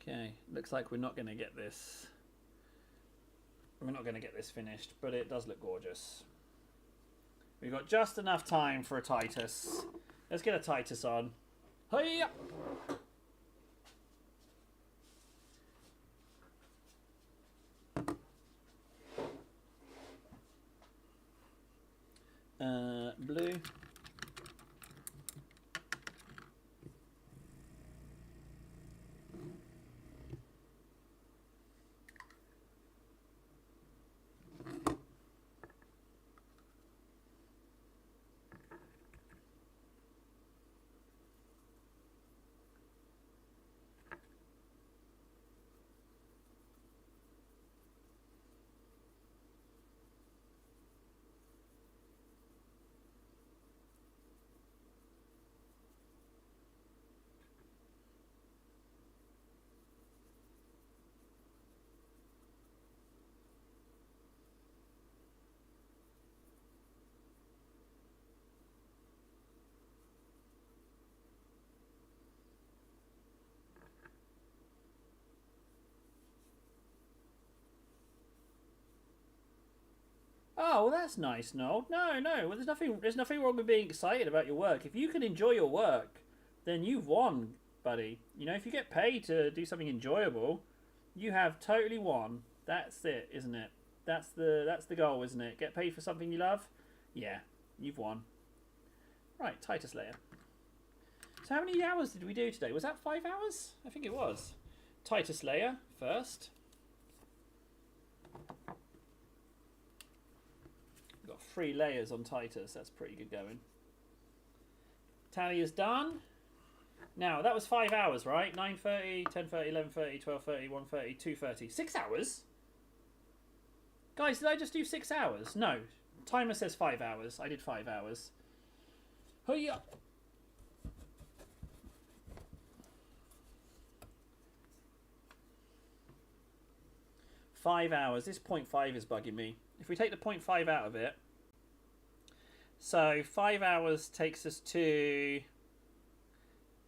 Speaker 1: Okay, looks like we're not going to get this. We're not going to get this finished, but it does look gorgeous. We've got just enough time for a Titus. Let's get a Titus on. Hiya! Blue. Oh, well, that's nice, Noel. No, no. Well, there's nothing wrong with being excited about your work. If you can enjoy your work, then you've won, buddy. You know, if you get paid to do something enjoyable, you have totally won. That's it, isn't it? That's the goal, isn't it? Get paid for something you love. Yeah, you've won. Right, Titus layer. So how many hours did we do today? Was that 5 hours? I think it was. Titus layer first. We've got 3 layers on Titus. That's pretty good going. Tally is done. Now, that was 5 hours, right? 9:30, 10:30, 11:30, 12:30, 1:30, 2:30. 6 hours? Guys, did I just do 6 hours? No. Timer says 5 hours. I did 5 hours. Hiya! Five hours. This 0.5 is bugging me. If we take the 0.5 out of it, so 5 hours takes us to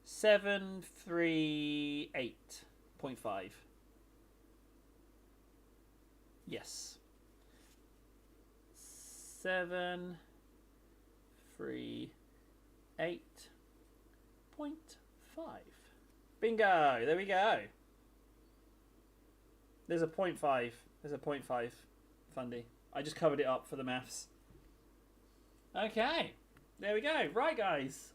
Speaker 1: 738.5. Yes. 738.5. Bingo! There we go. There's a 0.5. There's a 0.5 Fundy. I just covered it up for the maths. Okay. There we go. Right, guys.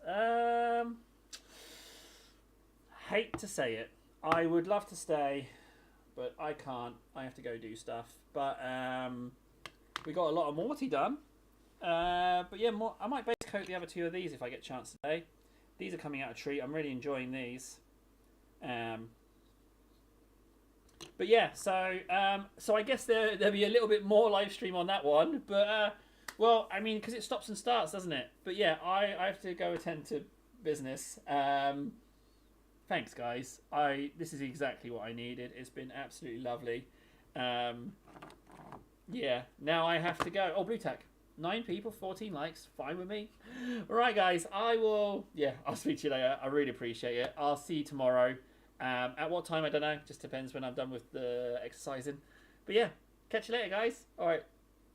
Speaker 1: Hate to say it. I would love to stay, but I can't. I have to go do stuff. But we got a lot of Morty done. But yeah, I might base coat the other 2 of these if I get a chance today. These are coming out a treat. I'm really enjoying these. But yeah, so I guess there'll be a little bit more live stream on that one. But well, I mean, because it stops and starts, doesn't it? But yeah, I have to go attend to business. Thanks, guys. This is exactly what I needed. It's been absolutely lovely. Yeah, now I have to go. Oh, Blue Tack. 9 people, 14 likes. Fine with me. All right, guys. I'll speak to you later. I really appreciate it. I'll see you tomorrow. At what time, I don't know. Just depends when I'm done with the exercising. But yeah, catch you later, guys. All right.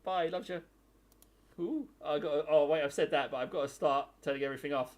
Speaker 1: Bye. Love you. Ooh. Oh, wait. I've said that, but I've got to start turning everything off.